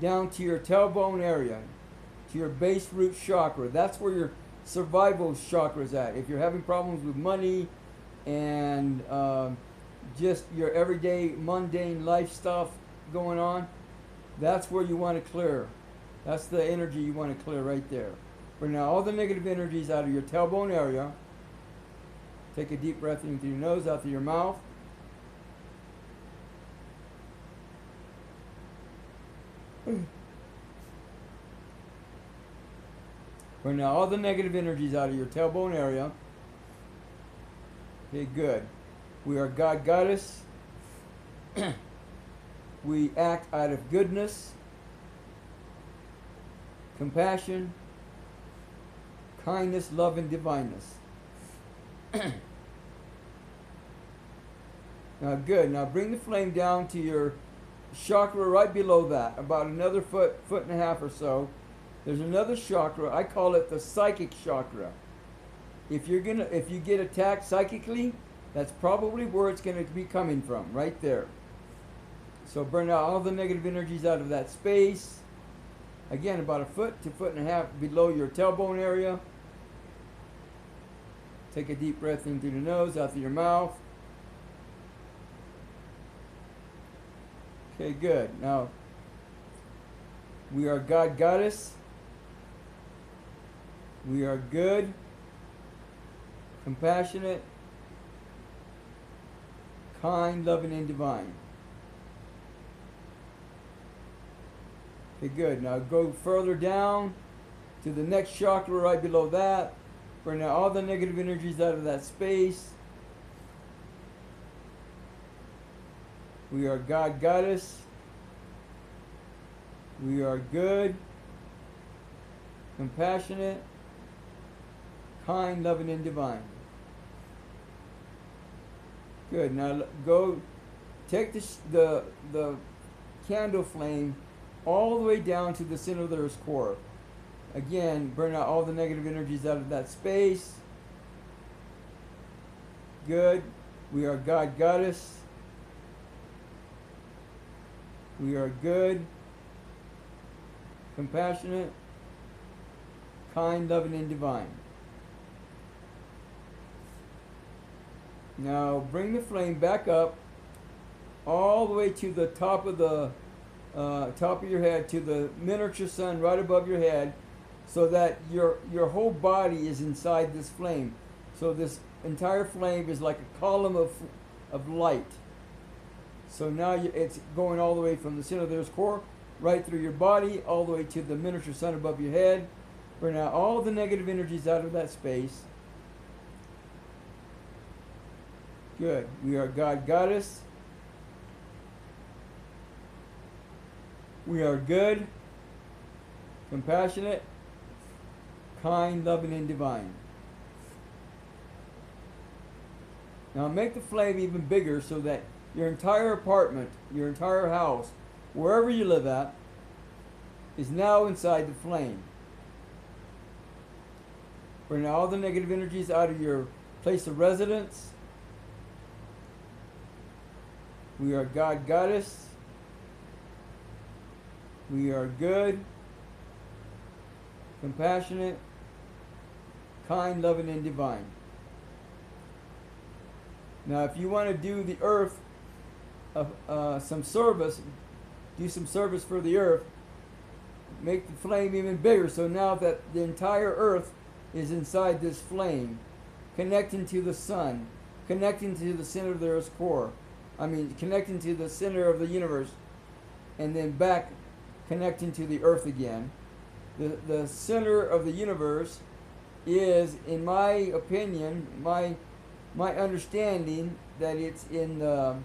down to your tailbone area, to your base root chakra. That's where your survival chakra is at. If you're having problems with money and just your everyday mundane life stuff going on, that's where you want to clear. That's the energy you want to clear right there. Bring out all the negative energies out of your tailbone area. Take a deep breath in through your nose, out through your mouth. Bring out all the negative energies out of your tailbone area. Okay, good. We are God, Goddess. We act out of goodness, compassion, kindness, love, and divineness. Now good. Now bring the flame down to your chakra right below that, about another foot and a half or so. There's another chakra. I call it the psychic chakra. If you get attacked psychically, that's probably where it's going to be coming from, right there. So burn out all the negative energies out of that space. Again, about a foot to foot and a half below your tailbone area. Take a deep breath in through the nose, out through your mouth. Okay, good. Now, we are God, Goddess. We are good, compassionate, kind, loving, and divine. Okay, good. Now go further down to the next chakra right below that. Burn out all the negative energies out of that space. We are God, Goddess. We are good, compassionate, kind, loving, and divine. Good. Now go take the candle flame all the way down to the center of the Earth's core. Again, burn out all the negative energies out of that space. Good. We are God, Goddess. We are good, compassionate, kind, loving, and divine. Now bring the flame back up all the way to the top of your head, to the miniature sun right above your head, so that your whole body is inside this flame. So this entire flame is like a column of light. So now it's going all the way from the center of the Earth's core, right through your body, all the way to the miniature sun above your head. Burn out all the negative energies out of that space. Good. We are God, Goddess. We are good, compassionate, kind, loving, and divine. Now make the flame even bigger so that your entire apartment, your entire house, wherever you live at, is now inside the flame. Burn all the negative energies out of your place of residence. We are God, Goddess. We are good, compassionate, kind, loving, and divine. Now, if you want to do the earth some service, do some service for the earth, make the flame even bigger. So now that the entire earth is inside this flame, connecting to the sun, connecting to the center of the earth's core. Connecting to the center of the universe, and then back connecting to the earth again. The center of the universe is, in my opinion, my understanding, that it's in the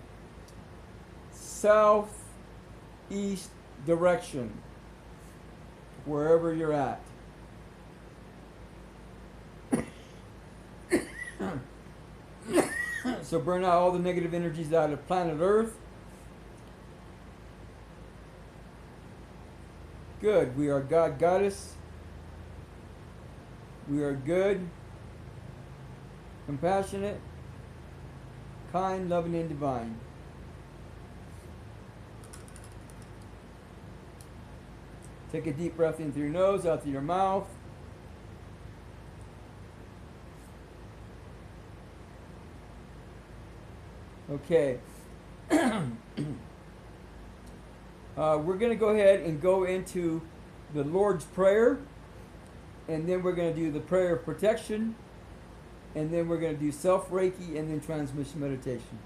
southeast direction, wherever you're at. So burn out all the negative energies out of planet Earth. Good. We are God, Goddess. We are good, compassionate, kind, loving, and divine. Take a deep breath in through your nose, out through your mouth. Okay. We're going to go ahead and go into the Lord's Prayer, and then we're going to do the prayer of protection, and then we're going to do self-reiki, and then transmission meditation.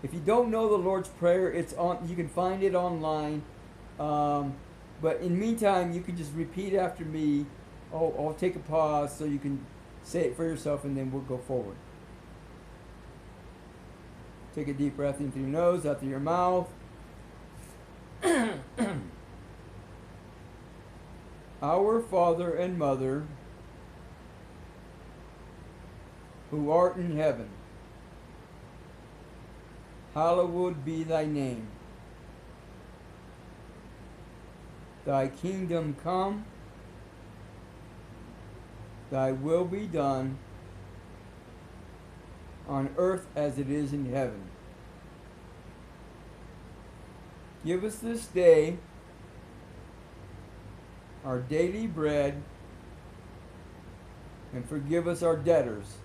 If you don't know the Lord's Prayer, it's on. You can find it online, but in the meantime, you can just repeat after me. I'll take a pause so you can say it for yourself, and then we'll go forward. Take a deep breath in through your nose, out through your mouth. Our Father and Mother, who art in heaven, hallowed be thy name. Thy kingdom come, thy will be done, on earth as it is in heaven. Give us this day our daily bread, and forgive us our debtors,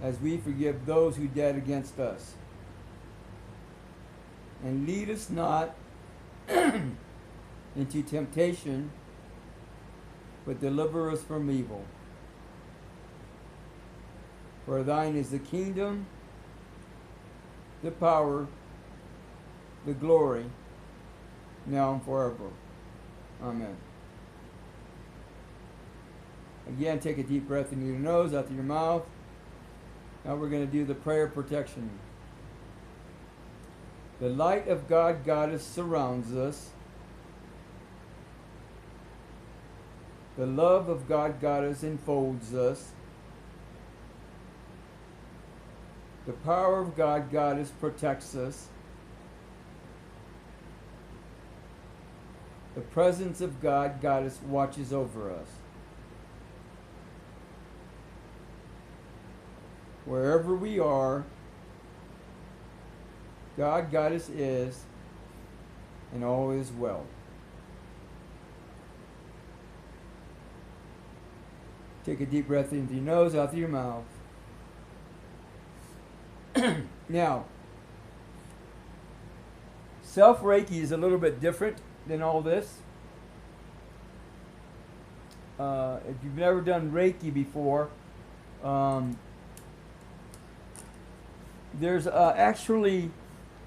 as we forgive those who debt against us. And lead us not into temptation, but deliver us from evil. For thine is the kingdom, the power, the glory, now and forever. Amen. Again, take a deep breath in your nose, out through your mouth. Now we're going to do the prayer of protection. The light of God, Goddess, surrounds us. The love of God, Goddess, enfolds us. The power of God, Goddess, protects us. The presence of God, Goddess, watches over us. Wherever we are, God, Goddess is, and all is well. Take a deep breath in through your nose, out through your mouth. Now, self-reiki is a little bit different than all this. If you've never done Reiki before, Um, there's actually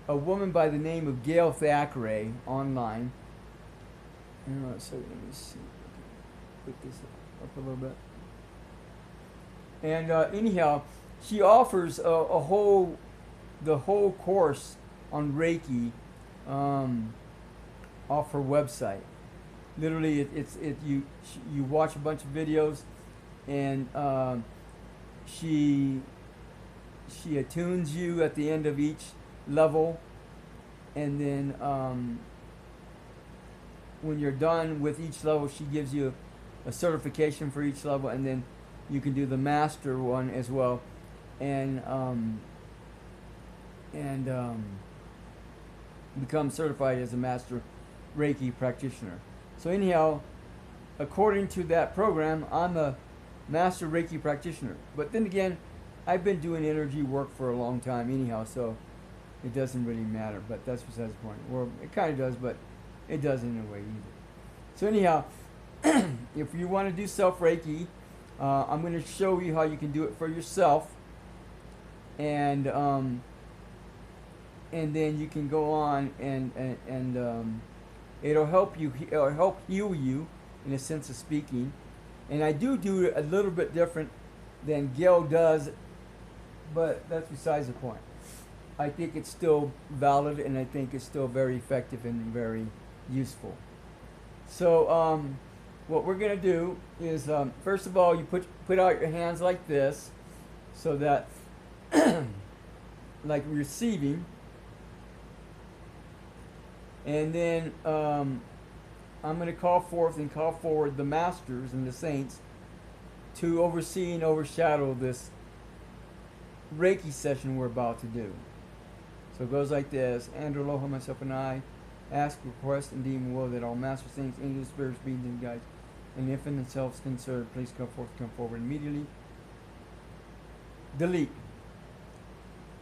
a woman by the name of Gail Thackeray online. So let me see. Put this up a little bit. And anyhow, she offers the whole course on Reiki off her website. Literally, you watch a bunch of videos, and she attunes you at the end of each level, and then when you're done with each level, she gives you a certification for each level, and then you can do the master one as well, and become certified as a master Reiki practitioner. So anyhow, according to that program, I'm a master Reiki practitioner. But then again, I've been doing energy work for a long time anyhow, so it doesn't really matter. But that's besides the point. Well, it kind of does, but it doesn't in a way either. So anyhow, if you want to do self-Reiki, I'm going to show you how you can do it for yourself. And then you can go on and it'll help heal you in a sense of speaking. And I do it a little bit different than Gail does, but that's besides the point. I think it's still valid, and I think it's still very effective and very useful. So what we're going to do is, first of all, you put out your hands like this, so that like receiving. And then I'm going to call forward the masters and the saints to oversee and overshadow this Reiki session we're about to do. So it goes like this: Andrew Aloha, myself and I, ask, request, and deem will that all masters, saints, angels, spirits, beings, and guides, and infinite selves concerned, please come forward immediately. Delete.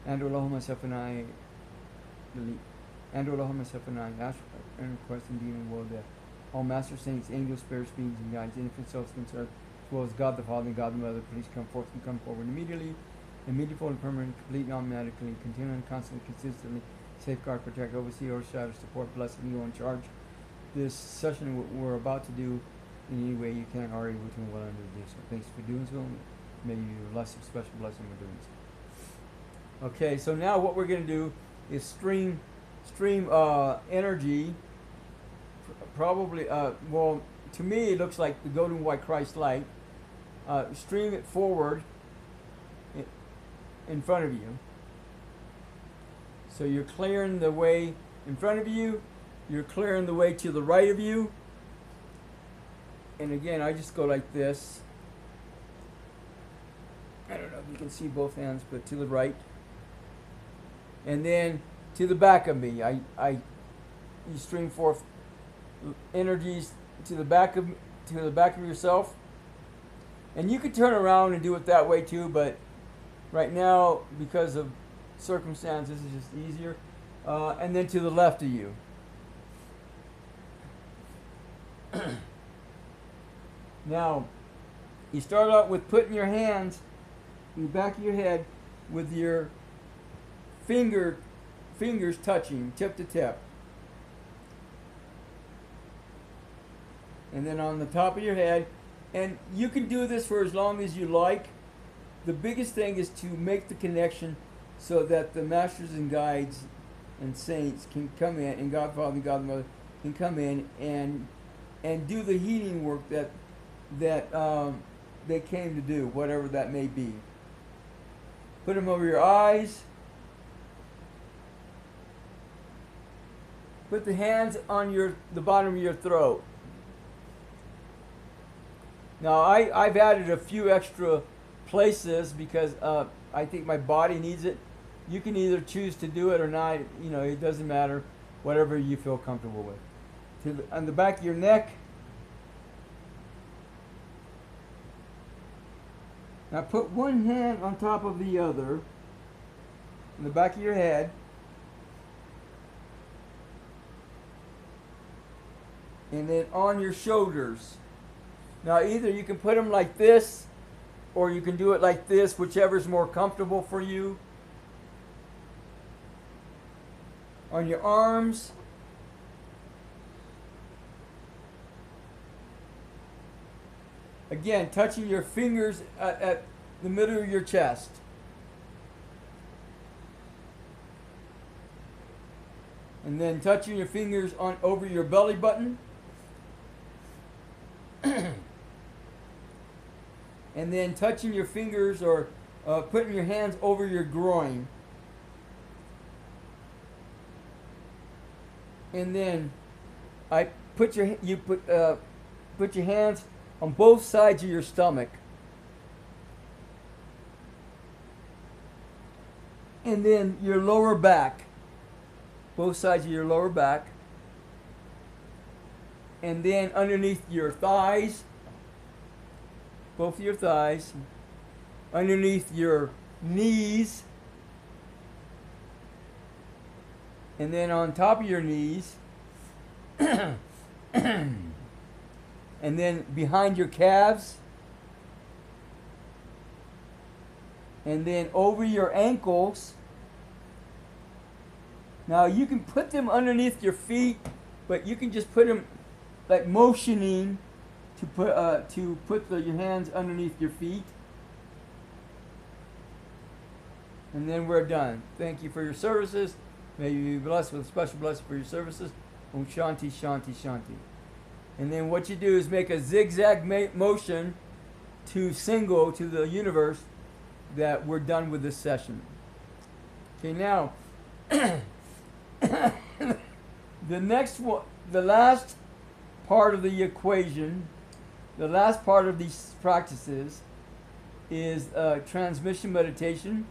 Andrew Aloha, myself and I, delete. Andrew Aloha, myself and I, ask and request and deem and will that all masters, saints, angels, spirits, beings, and guides, infinite selves concerned, as well as God the Father and God the Mother, please come forward immediately. Immediate, full, and permanent, complete, and automatically, continuing, constantly, consistently, safeguard, protect, oversee, overshadow, support, bless, and you in charge. This session we're about to do in any way you can or are able to and willing to do so. Thanks for doing so. May you bless a special blessing for doing so. Okay, so now what we're going to do is stream energy. Probably, well, to me it looks like the golden white Christ light. Stream it forward in front of you. So you're clearing the way in front of you, you're clearing the way to the right of you. And again, I just go like this. I don't know if you can see both hands, but to the right. And then to the back of me, you stream forth energies to the back of yourself. And you could turn around and do it that way too, but right now, because of circumstances, it's just easier. And then to the left of you. Now, you start out with putting your hands in the back of your head with your fingers touching tip to tip. And then on the top of your head. And you can do this for as long as you like. The biggest thing is to make the connection so that the masters and guides and saints can come in, and God Father and God Mother can come in and do the healing work that they came to do, whatever that may be. Put them over your eyes. Put the hands on the bottom of your throat. Now I've added a few extra places because I think my body needs it. You can either choose to do it or not. You know, it doesn't matter. Whatever you feel comfortable with. On the back of your neck. Now put one hand on top of the other. On the back of your head. And then on your shoulders. Now either you can put them like this, or you can do it like this, whichever is more comfortable for you. On your arms. Again, touching your fingers at the middle of your chest. And then touching your fingers on over your belly button. And then touching your fingers or putting your hands over your groin. And then put your hands on both sides of your stomach. And then your lower back. Both sides of your lower back. And then underneath your thighs. Both of your thighs. Underneath your knees. And then on top of your knees. And then behind your calves. And then over your ankles. Now you can put them underneath your feet, but you can just put them like motioning to put your hands underneath your feet. And then we're done. Thank you for your services. May you be blessed with a special blessing for your services. Om Shanti, Shanti, Shanti. And then what you do is make a zigzag motion to signal to the universe that we're done with this session. Okay, now, the next one, the last part of the equation, the last part of these practices is transmission meditation.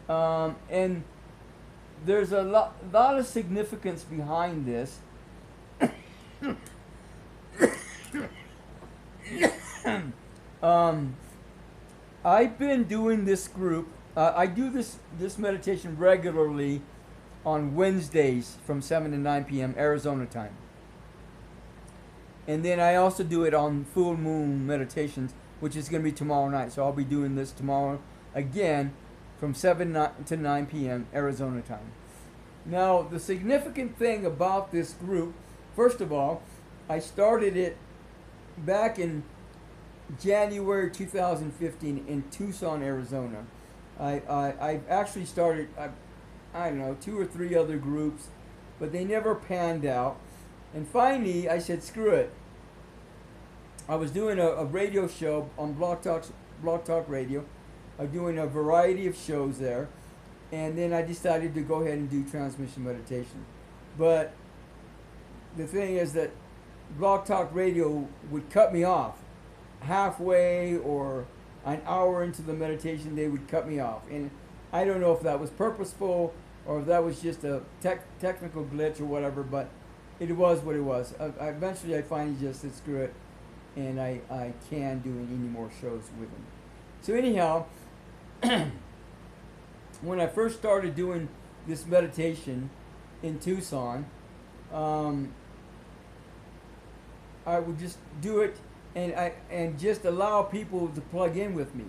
And there's a lot of significance behind this. I've been doing this group. I do this meditation regularly on Wednesdays from 7 to 9 p.m. Arizona time. And then I also do it on full moon meditations, which is going to be tomorrow night. So I'll be doing this tomorrow again from 7 to 9 p.m. Arizona time. Now, the significant thing about this group, first of all, I started it back in January 2015 in Tucson, Arizona. I actually started, I don't know, 2 or 3 other groups, but they never panned out. And finally, I said, screw it. I was doing a radio show on Blog Talk Radio. I was doing a variety of shows there. And then I decided to go ahead and do transmission meditation. But the thing is that Blog Talk Radio would cut me off halfway or an hour into the meditation. They would cut me off, and I don't know if that was purposeful or if that was just a technical glitch or whatever, but it was what it was. Eventually I finally just said screw it, and I can't do any more shows with them. So anyhow, when I first started doing this meditation in Tucson, I would just do it and just allow people to plug in with me.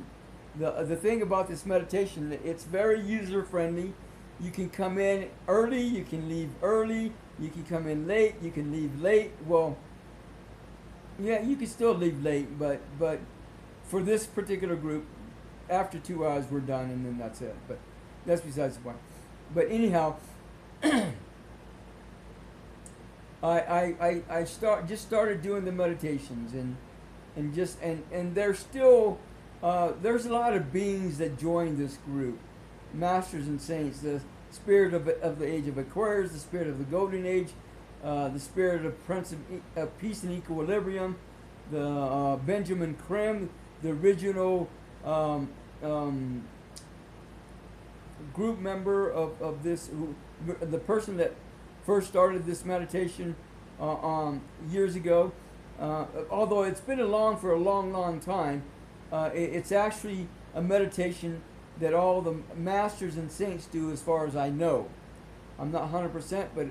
The thing about this meditation, it's very user friendly. You can come in early, you can leave early, you can come in late, you can leave late. Well, yeah, you can still leave late, but for this particular group, after 2 hours we're done, and then that's it. But that's besides the point. But anyhow, I started doing the meditations, and there's still there's a lot of beings that join this group, masters and saints, the spirit of the age of Aquarius, the spirit of the golden age, the spirit of Prince of Peace and Equilibrium, the Benjamin Krim, the original group member of this, the person that first started this meditation years ago. Although it's been for a long time, it's actually a meditation that all the masters and saints do, as far as I know. I'm not 100%, but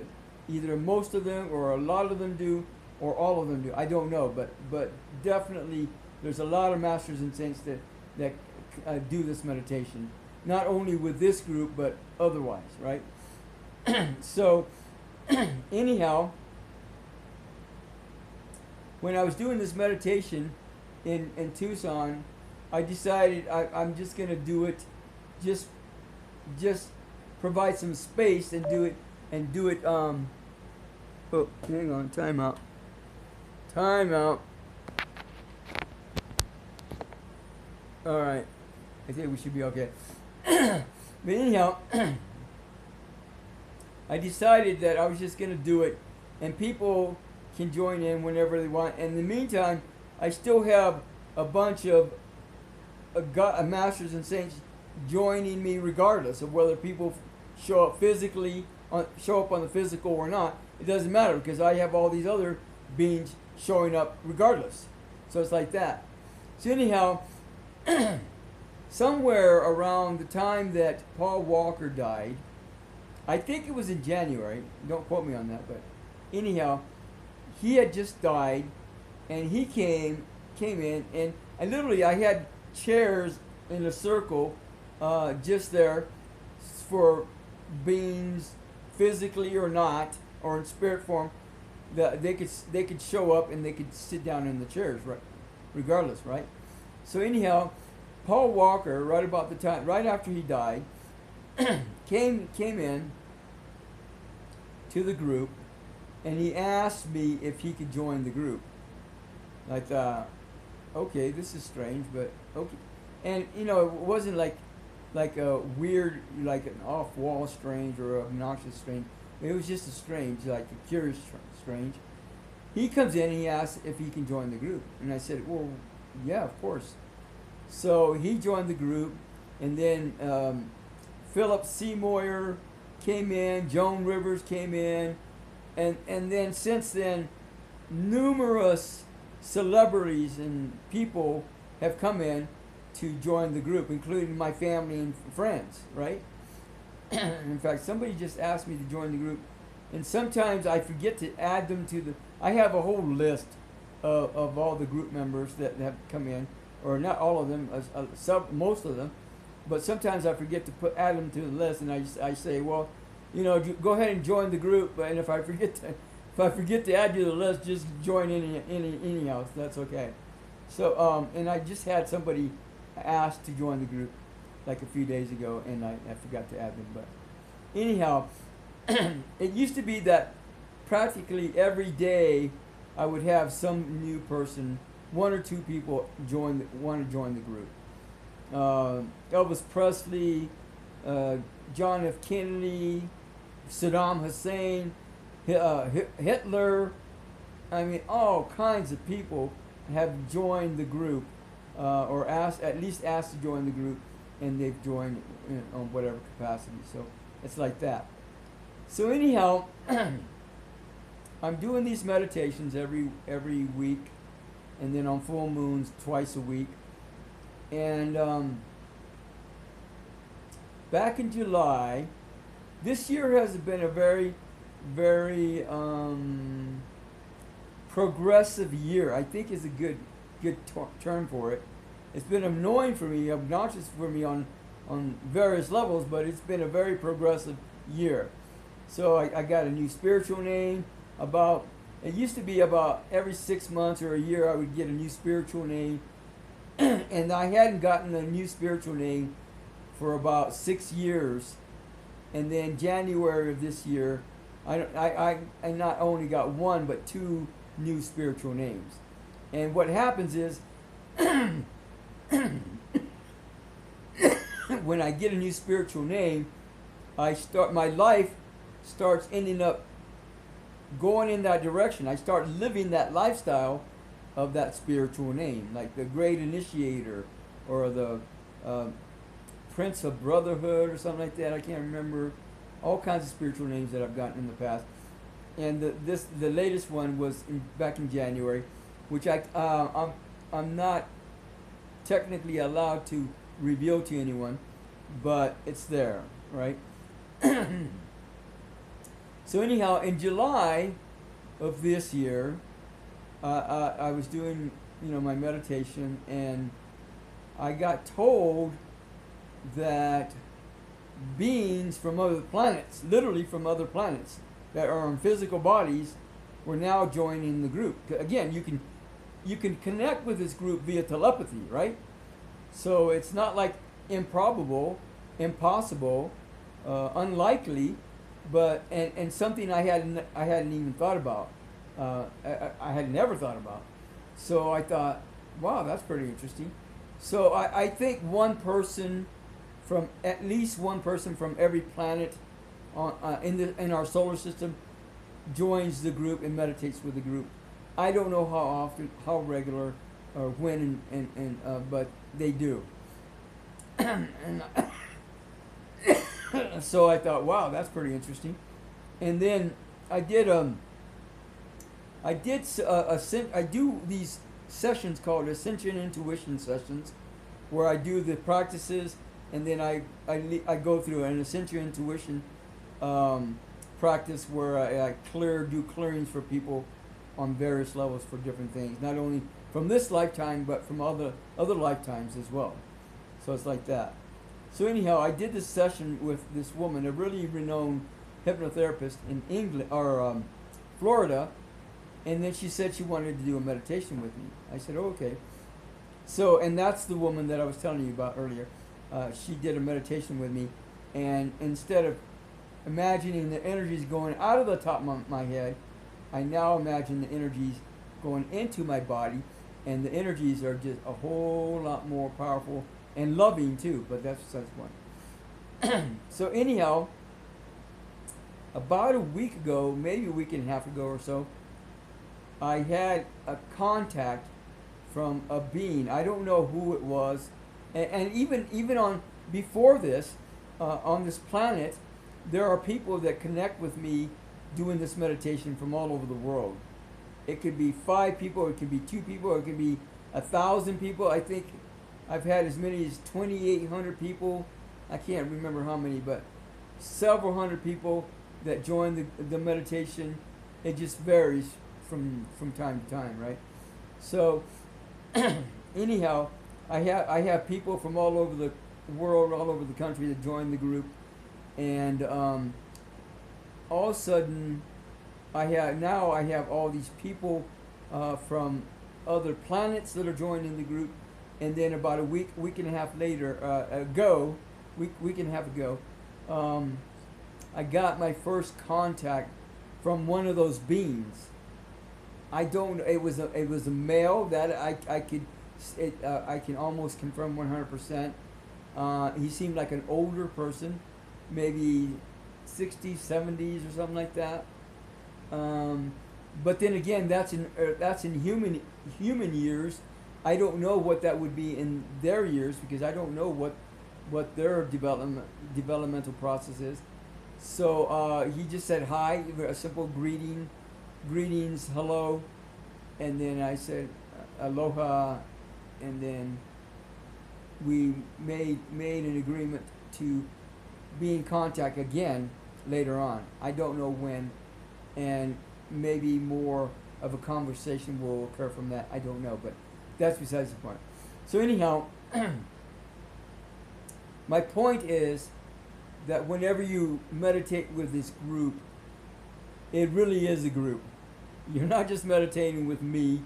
either most of them or a lot of them do, or all of them do. I don't know, but definitely there's a lot of masters and saints that do this meditation, not only with this group but otherwise, right? So anyhow, when I was doing this meditation in Tucson, I decided I'm just going to do it, just provide some space and do it, oh, hang on, time out. All right, I think we should be okay. But anyhow, I decided that I was just going to do it, and people can join in whenever they want. And in the meantime, I still have a bunch of masters and saints joining me regardless of whether people show up on the physical or not. It doesn't matter, because I have all these other beings showing up regardless. So it's like that. So anyhow, somewhere around the time that Paul Walker died, I think it was in January, don't quote me on that, but anyhow, he had just died, and he came in, and I had chairs in a circle just there for beings, physically or not, or in spirit form, that they could show up and they could sit down in the chairs, right, regardless, right? So anyhow, Paul Walker, right after he died, came in to the group, and he asked me if he could join the group. I thought, okay, this is strange, but okay. And it wasn't like a weird, like an off-wall strange or obnoxious strange. It was just a strange, like a curious strange. He comes in and he asks if he can join the group, and I said, well, yeah, of course. So he joined the group, and then Philip Seymour came in, Joan Rivers came in, and then since then, numerous celebrities and people have come in to join the group, including my family and friends, right? In fact, somebody just asked me to join the group, and sometimes I forget to add them to I have a whole list of all the group members that have come in, or not all of them, most of them, but sometimes I forget to add them to the list, and I say, well, go ahead and join the group, and if I forget to add you to the list, just join anyhow. That's okay. So and I just had somebody asked to join the group like a few days ago, and I forgot to add them. But anyhow, it used to be that practically every day I would have some new person, one or two people want to join the group. Elvis Presley, John F. Kennedy, Saddam Hussein, Hitler. I mean, all kinds of people have joined the group, or at least asked to join the group, and they've joined on whatever capacity. So it's like that. So anyhow, I'm doing these meditations every week, and then on full moons twice a week. And back in July, this year has been a very, very progressive year. I think is a good term for it. It's been annoying for me, obnoxious for me on various levels, but it's been a very progressive year. So I got a new spiritual name. It used to be about every 6 months or a year I would get a new spiritual name, and I hadn't gotten a new spiritual name for about 6 years. And then January of this year, I not only got one but two new spiritual names. And what happens is, when I get a new spiritual name, my life starts ending up going in that direction. I start living that lifestyle of that spiritual name, like the Great Initiator, or the Prince of Brotherhood, or something like that. I can't remember. All kinds of spiritual names that I've gotten in the past. And the latest one was back in January, which I'm not technically allowed to reveal to anyone, but it's there, right? So anyhow, in July of this year, I was doing my meditation, and I got told that beings from other planets, literally from other planets, that are in physical bodies, were now joining the group. Again, you can connect with this group via telepathy, right? So it's not like improbable, impossible, unlikely, but and something I hadn't even thought about. I had never thought about. So I thought, wow, that's pretty interesting. So I think at least one person from every planet in our solar system joins the group and meditates with the group. I don't know how often, how regular, or when, but they do. And so I thought, wow, that's pretty interesting. And then I do these sessions called Ascension Intuition Sessions, where I do the practices, and then I go through an Ascension Intuition practice where I do clearings for people on various levels for different things, not only from this lifetime but from other lifetimes as well. So it's like that. So anyhow, I did this session with this woman, a really renowned hypnotherapist in England or Florida, and then she said she wanted to do a meditation with me. I said, oh, okay. So, and that's the woman that I was telling you about earlier. She did a meditation with me, and instead of imagining the energies going out of the top of my head, I now imagine the energies going into my body, and the energies are just a whole lot more powerful and loving too, but that's besides the point. So anyhow, about a week ago, maybe a week and a half ago or so, I had a contact from a being. I don't know who it was, and even on before this, on this planet, there are people that connect with me doing this meditation from all over the world. It could be 5 people, it could be 2 people, it could be 1,000 people. I think I've had as many as 2,800 people. I can't remember how many, but several hundred people that join the meditation. It just varies from time to time, right? So anyhow, I have people from all over the world, all over the country that join the group, and all of a sudden, I have all these people from other planets that are joining the group, and then about a week and a half later, week and a half ago, I got my first contact from one of those beings. I don't know. It was a male that I can almost confirm 100%. He seemed like an older person, maybe 60s, 70s or something like that. But then again, that's in human years. I don't know what that would be in their years, because I don't know what their developmental process is. So he just said hi, a simple greetings, hello, and then I said aloha, and then we made an agreement to be in contact again later on. I don't know when, and maybe more of a conversation will occur from that. I don't know, but that's besides the point. So anyhow, my point is that whenever you meditate with this group, it really is a group. You're not just meditating with me,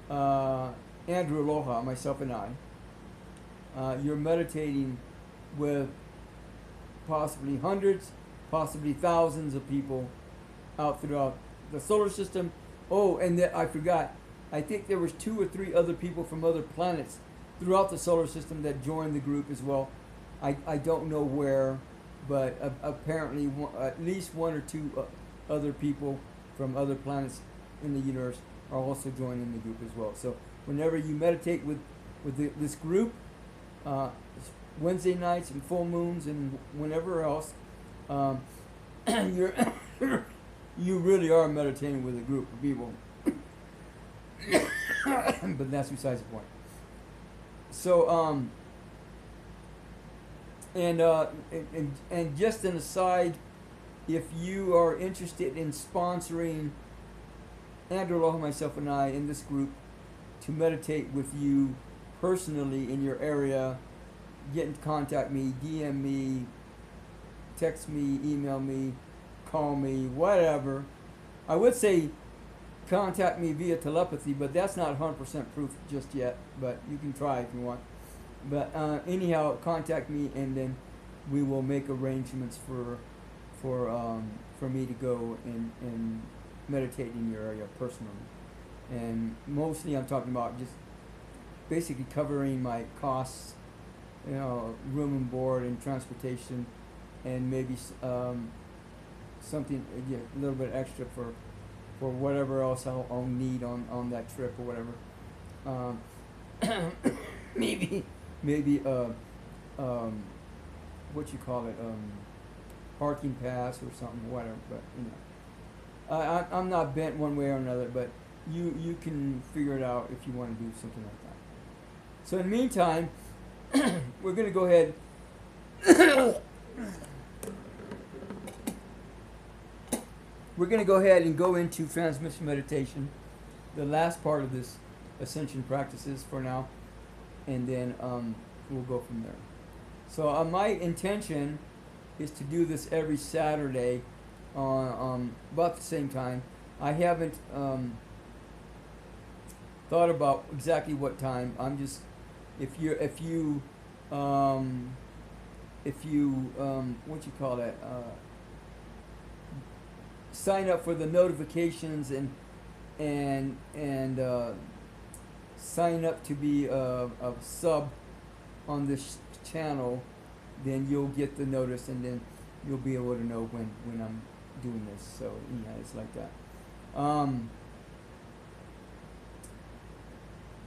Andrew Aloha, myself and I. You're meditating with possibly hundreds, possibly thousands of people out throughout the solar system. Oh, and I forgot. I think there was 2 or 3 other people from other planets throughout the solar system that joined the group as well. I don't know where, but apparently at least 1 or 2 other people from other planets in the universe are also joining the group as well. So whenever you meditate with this group, Wednesday nights and full moons and whenever else, you really are meditating with a group of people. But that's besides the point. So and just an aside, if you are interested in sponsoring Andrew Aloha, myself and I in this group to meditate with you personally in your area, get in contact me, DM me, text me, email me, call me, whatever. I would say contact me via telepathy, but that's not 100% proof just yet, but you can try if you want. But anyhow, contact me, and then we will make arrangements for me to go and meditate in your area personally. And mostly I'm talking about just basically covering my costs, room and board and transportation, and maybe something, a little bit extra for whatever else I'll need on that trip or whatever. maybe what you call it, parking pass or something, whatever. But I'm not bent one way or another, but you can figure it out if you want to do something like that. So in the meantime, we're going to go ahead. We're going to go ahead and go into transmission meditation, the last part of this Ascension Practices for now, and then we'll go from there. So my intention is to do this every Saturday on about the same time. I haven't thought about exactly what time. I'm just, if you what you call that, sign up for the notifications and sign up to be a sub on this channel, then you'll get the notice, and then you'll be able to know when I'm doing this. So yeah, it's like that.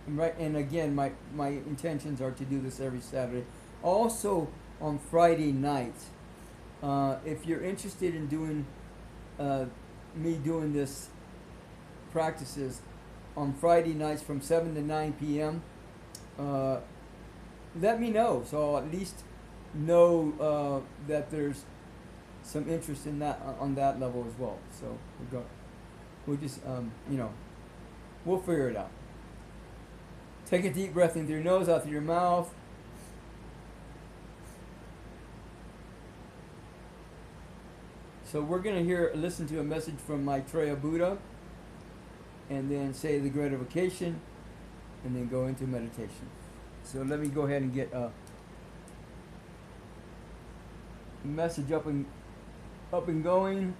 Right, and again, my intentions are to do this every Saturday. Also on Friday night, if you're interested in doing me doing this practices on Friday nights from 7 to 9 p.m., let me know, so I'll at least know that there's some interest in that on that level as well. So we'll just we'll figure it out. Take a deep breath in through your nose, out through your mouth. So we're going to listen to a message from Maitreya Buddha, and then say the Great Invocation, and then go into meditation. So let me go ahead and get a message up and going.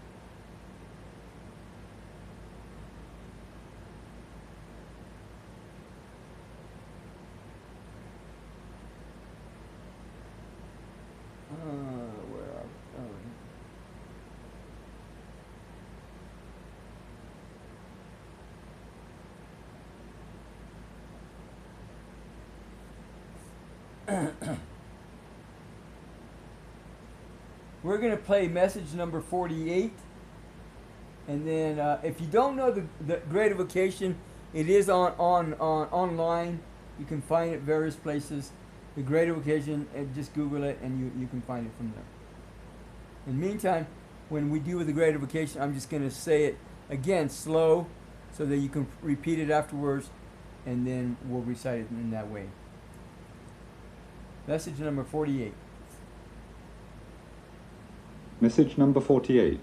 Where are we? We're going to play message number 48, and then if you don't know the Great Invocation, it is on online. You can find it various places. The Great Invocation, and just Google it, and you can find it from there. In the meantime, when we do the Great Invocation, I'm just going to say it again slow, so that you can repeat it afterwards, and then we'll recite it in that way. Message number 48. Message number 48,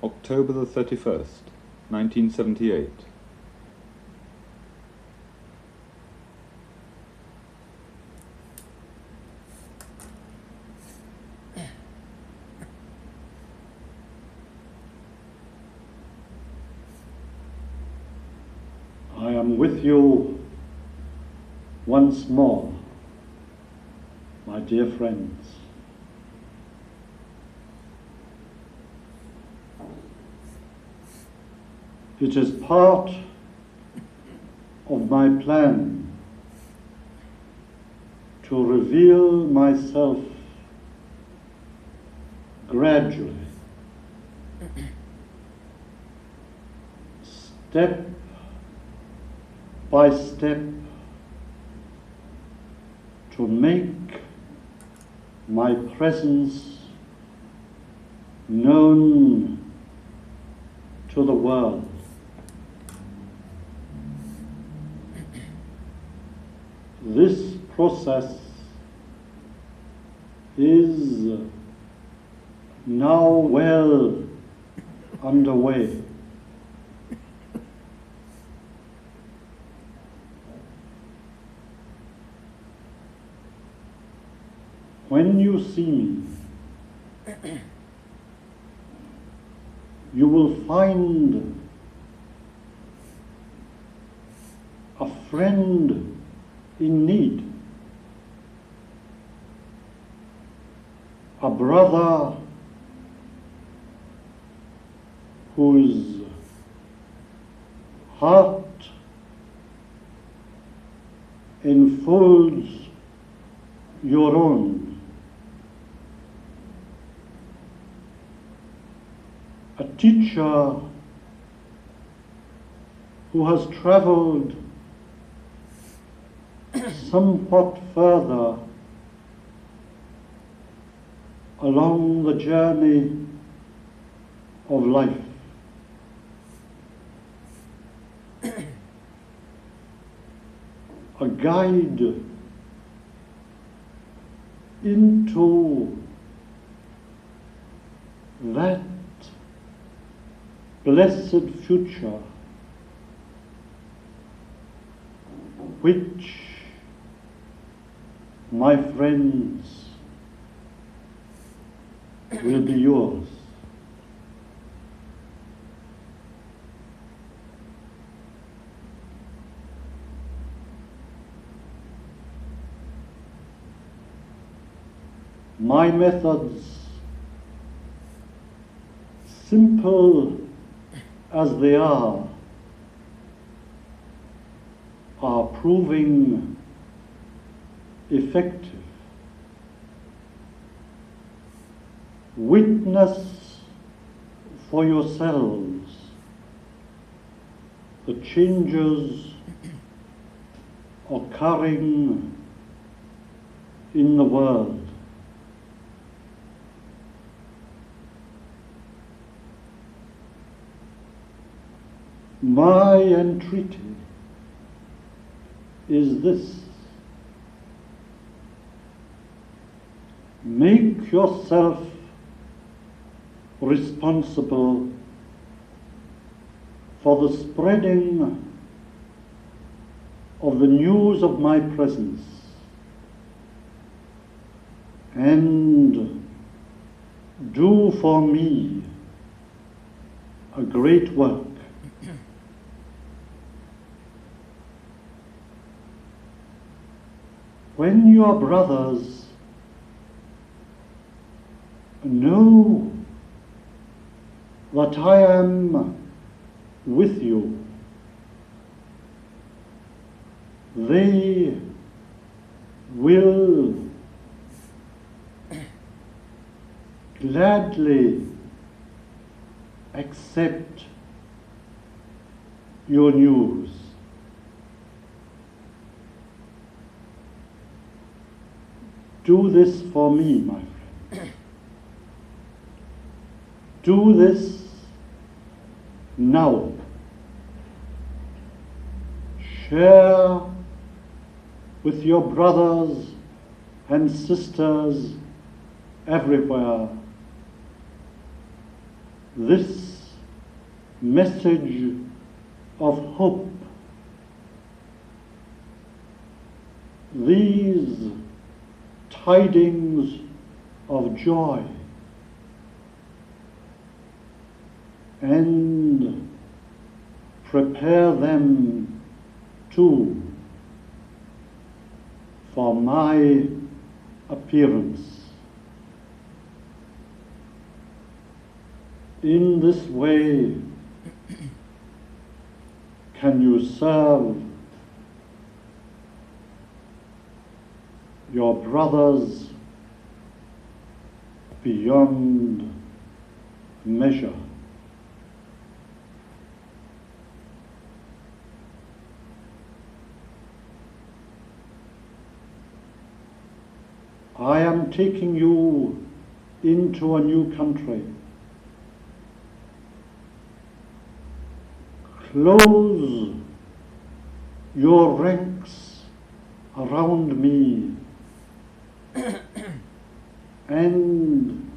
October the 31st, 1978. I am with you once more, my dear friends. It is part of my plan to reveal myself gradually, step by step, to make my presence known to the world. This process is now well underway. When you see me, you will find a friend in need, a brother whose heart enfolds your own, a teacher who has traveled somewhat further along the journey of life. A guide into that blessed future which, my friends, will be yours. My methods, simple as they are proving effective. Witness for yourselves the changes occurring in the world. My entreaty is this: make yourself responsible for the spreading of the news of my presence, and do for me a great work. When your brothers know that I am with you, they will gladly accept your news. Do this for me, my friend. Do this now. Share with your brothers and sisters everywhere this message of hope, these tidings of joy, and prepare them too for my appearance. In this way can you serve your brothers beyond measure. I am taking you into a new country. Close your ranks around me and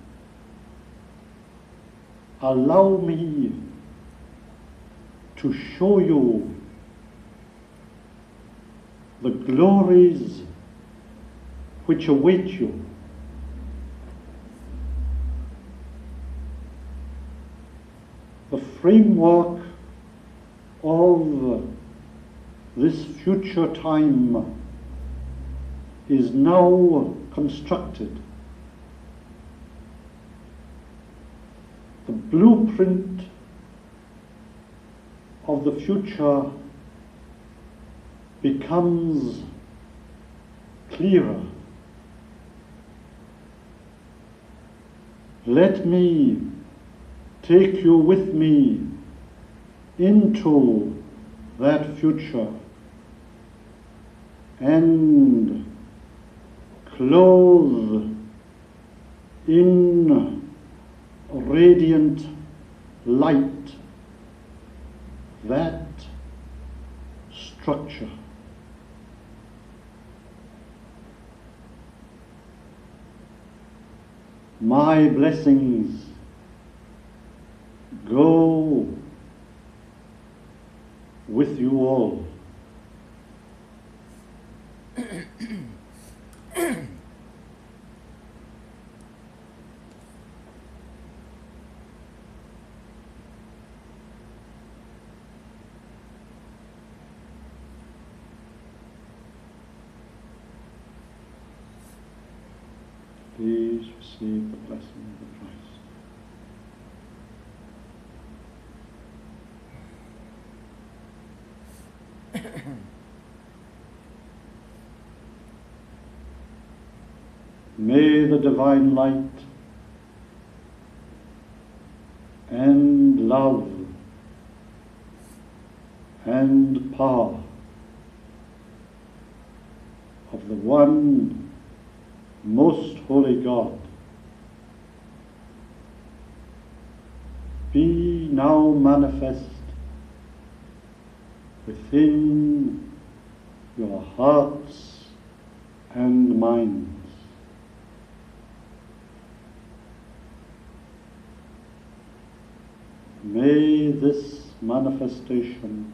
allow me to show you the glories which await you. The framework of this future time is now constructed. The blueprint of the future becomes clearer. Let me take you with me into that future and clothe in radiant light that structure. My blessings go with you all. Please receive the blessing of the Christ. May the divine light and love and power of the one most holy God be now manifest within your hearts and minds. May this manifestation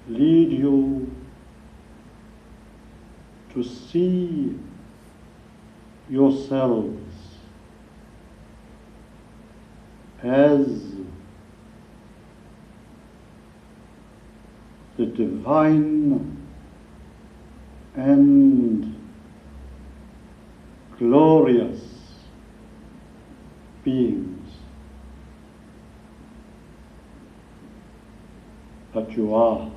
lead you to see yourselves as the divine and glorious beings that you are.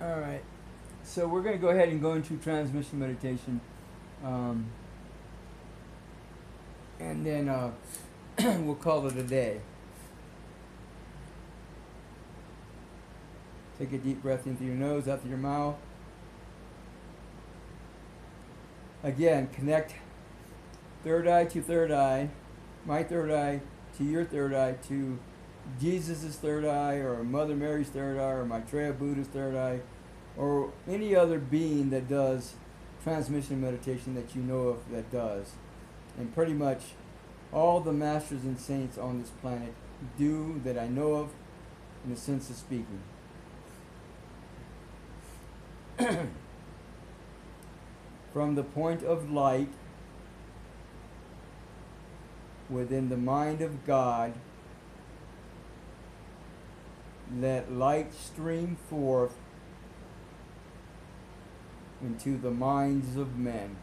All right, so we're going to go ahead and go into transmission meditation, and then we'll call it a day. Take a deep breath in through your nose, out through your mouth. Again, connect third eye to third eye, my third eye to your third eye, to Jesus' third eye, or Mother Mary's third eye, or Maitreya Buddha's third eye, or any other being that does transmission meditation that you know of that does. And pretty much all the masters and saints on this planet do, that I know of, in the sense of speaking. From the point of light within the mind of God, let light stream forth into the minds of men.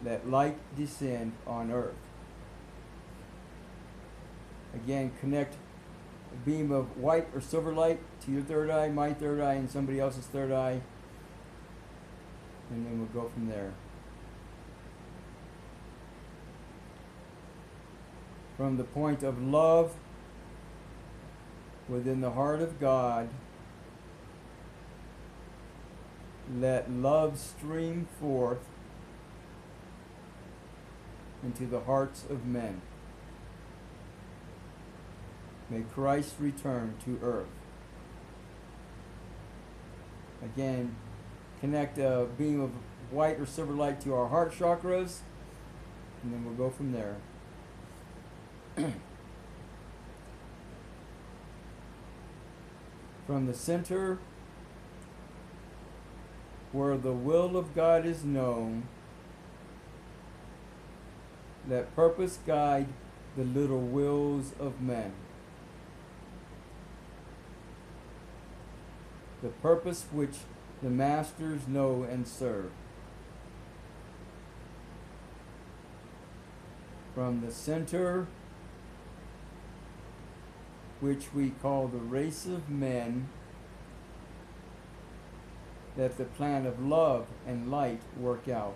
Let light descend on earth. Again, connect a beam of white or silver light to your third eye, my third eye, and somebody else's third eye. And then we'll go from there. From the point of love within the heart of God. Let love stream forth into the hearts of men. May Christ return to earth. Again, connect a beam of white or silver light to our heart chakras, and then we'll go from there. From the center, where the will of God is known, let purpose guide the little wills of men. The purpose which the masters know and serve. From the center, which we call the race of men, let the plan of love and light work out.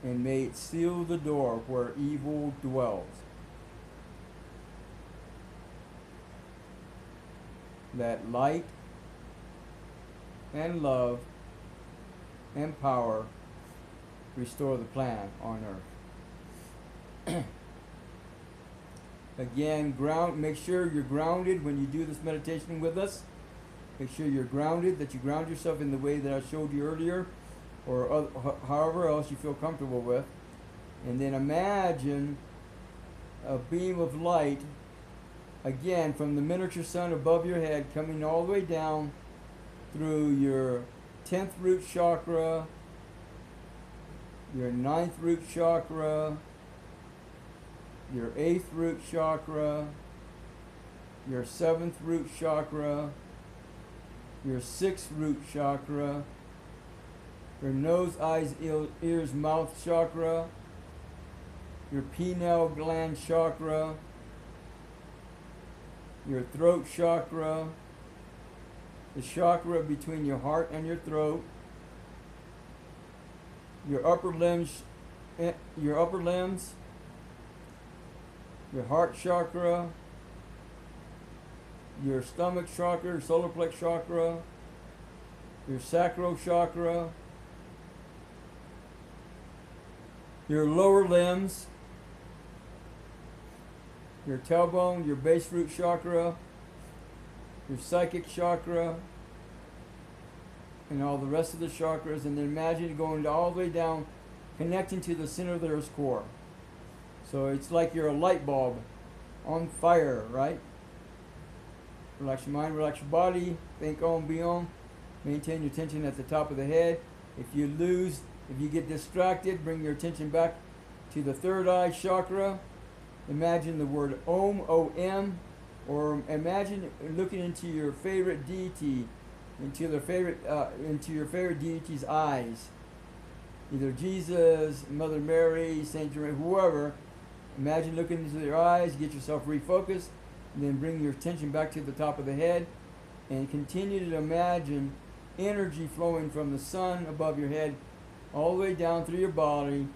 And may it seal the door where evil dwells. Let light and love and power restore the plan on earth. Again, make sure you're grounded when you do this meditation with us. Make sure you're grounded, that you ground yourself in the way that I showed you earlier, or however else you feel comfortable with. And then imagine a beam of light, again, from the miniature sun above your head, coming all the way down through your 10th root chakra, your 9th root chakra, your 8th root chakra, your 7th root chakra, your 6th root chakra, your nose, eyes, ears, mouth chakra, your pineal gland chakra, your throat chakra, the chakra between your heart and your throat, your upper limbs, your heart chakra, your stomach chakra, your solar plex chakra, your sacral chakra, your lower limbs, your tailbone, your base root chakra, your psychic chakra, and all the rest of the chakras. And then imagine going all the way down, connecting to the center of the Earth's core. So it's like you're a light bulb on fire, right? Relax your mind, relax your body, think on, be on. Maintain your attention at the top of the head. If you get distracted, bring your attention back to the third eye chakra. Imagine the word Om, O-M, or imagine looking into your favorite deity, into your favorite deity's eyes. Either Jesus, Mother Mary, Saint Germain, whoever. Imagine looking into their eyes, get yourself refocused, and then bring your attention back to the top of the head, and continue to imagine energy flowing from the sun above your head all the way down through your body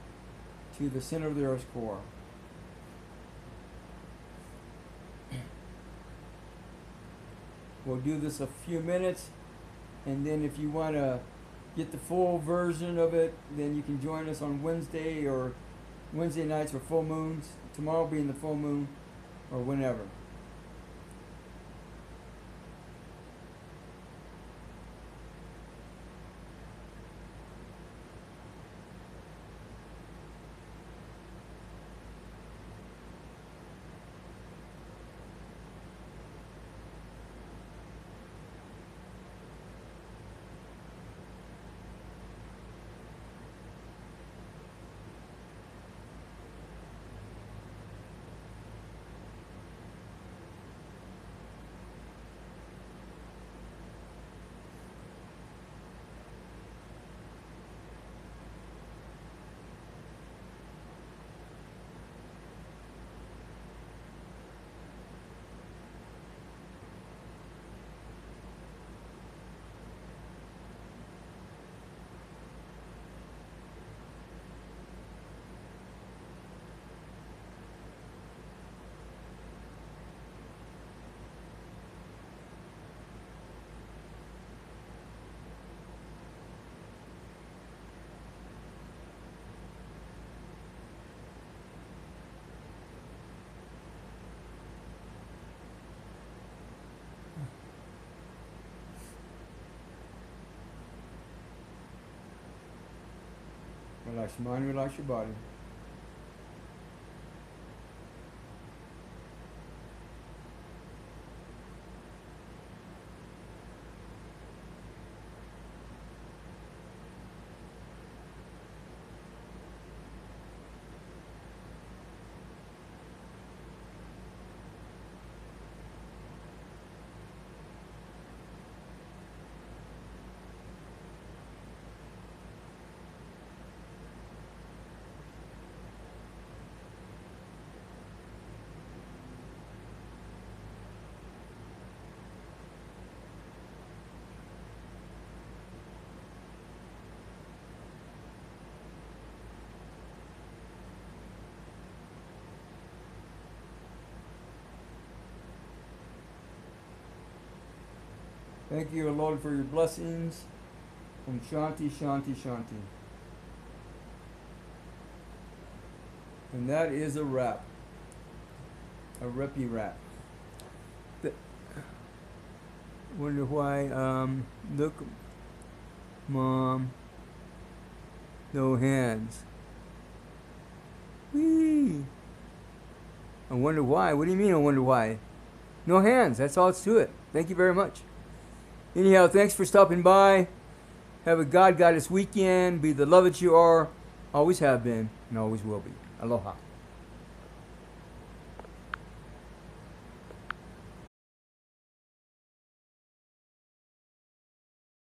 to the center of the Earth's core. We'll do this a few minutes, and then if you want to get the full version of it, then you can join us on Wednesday or Wednesday nights for full moons, tomorrow being the full moon, or whenever. Relax your mind, relax your body. Thank you, Lord, for your blessings. And Shanti, Shanti, Shanti. And that is a wrap. A reppy wrap. Wonder why, look, Mom, no hands. Whee! I wonder why. What do you mean I wonder why? No hands, that's all it's to it. Thank you very much. Anyhow, thanks for stopping by. Have a God Goddess weekend. Be the love that you are, always have been, and always will be. Aloha.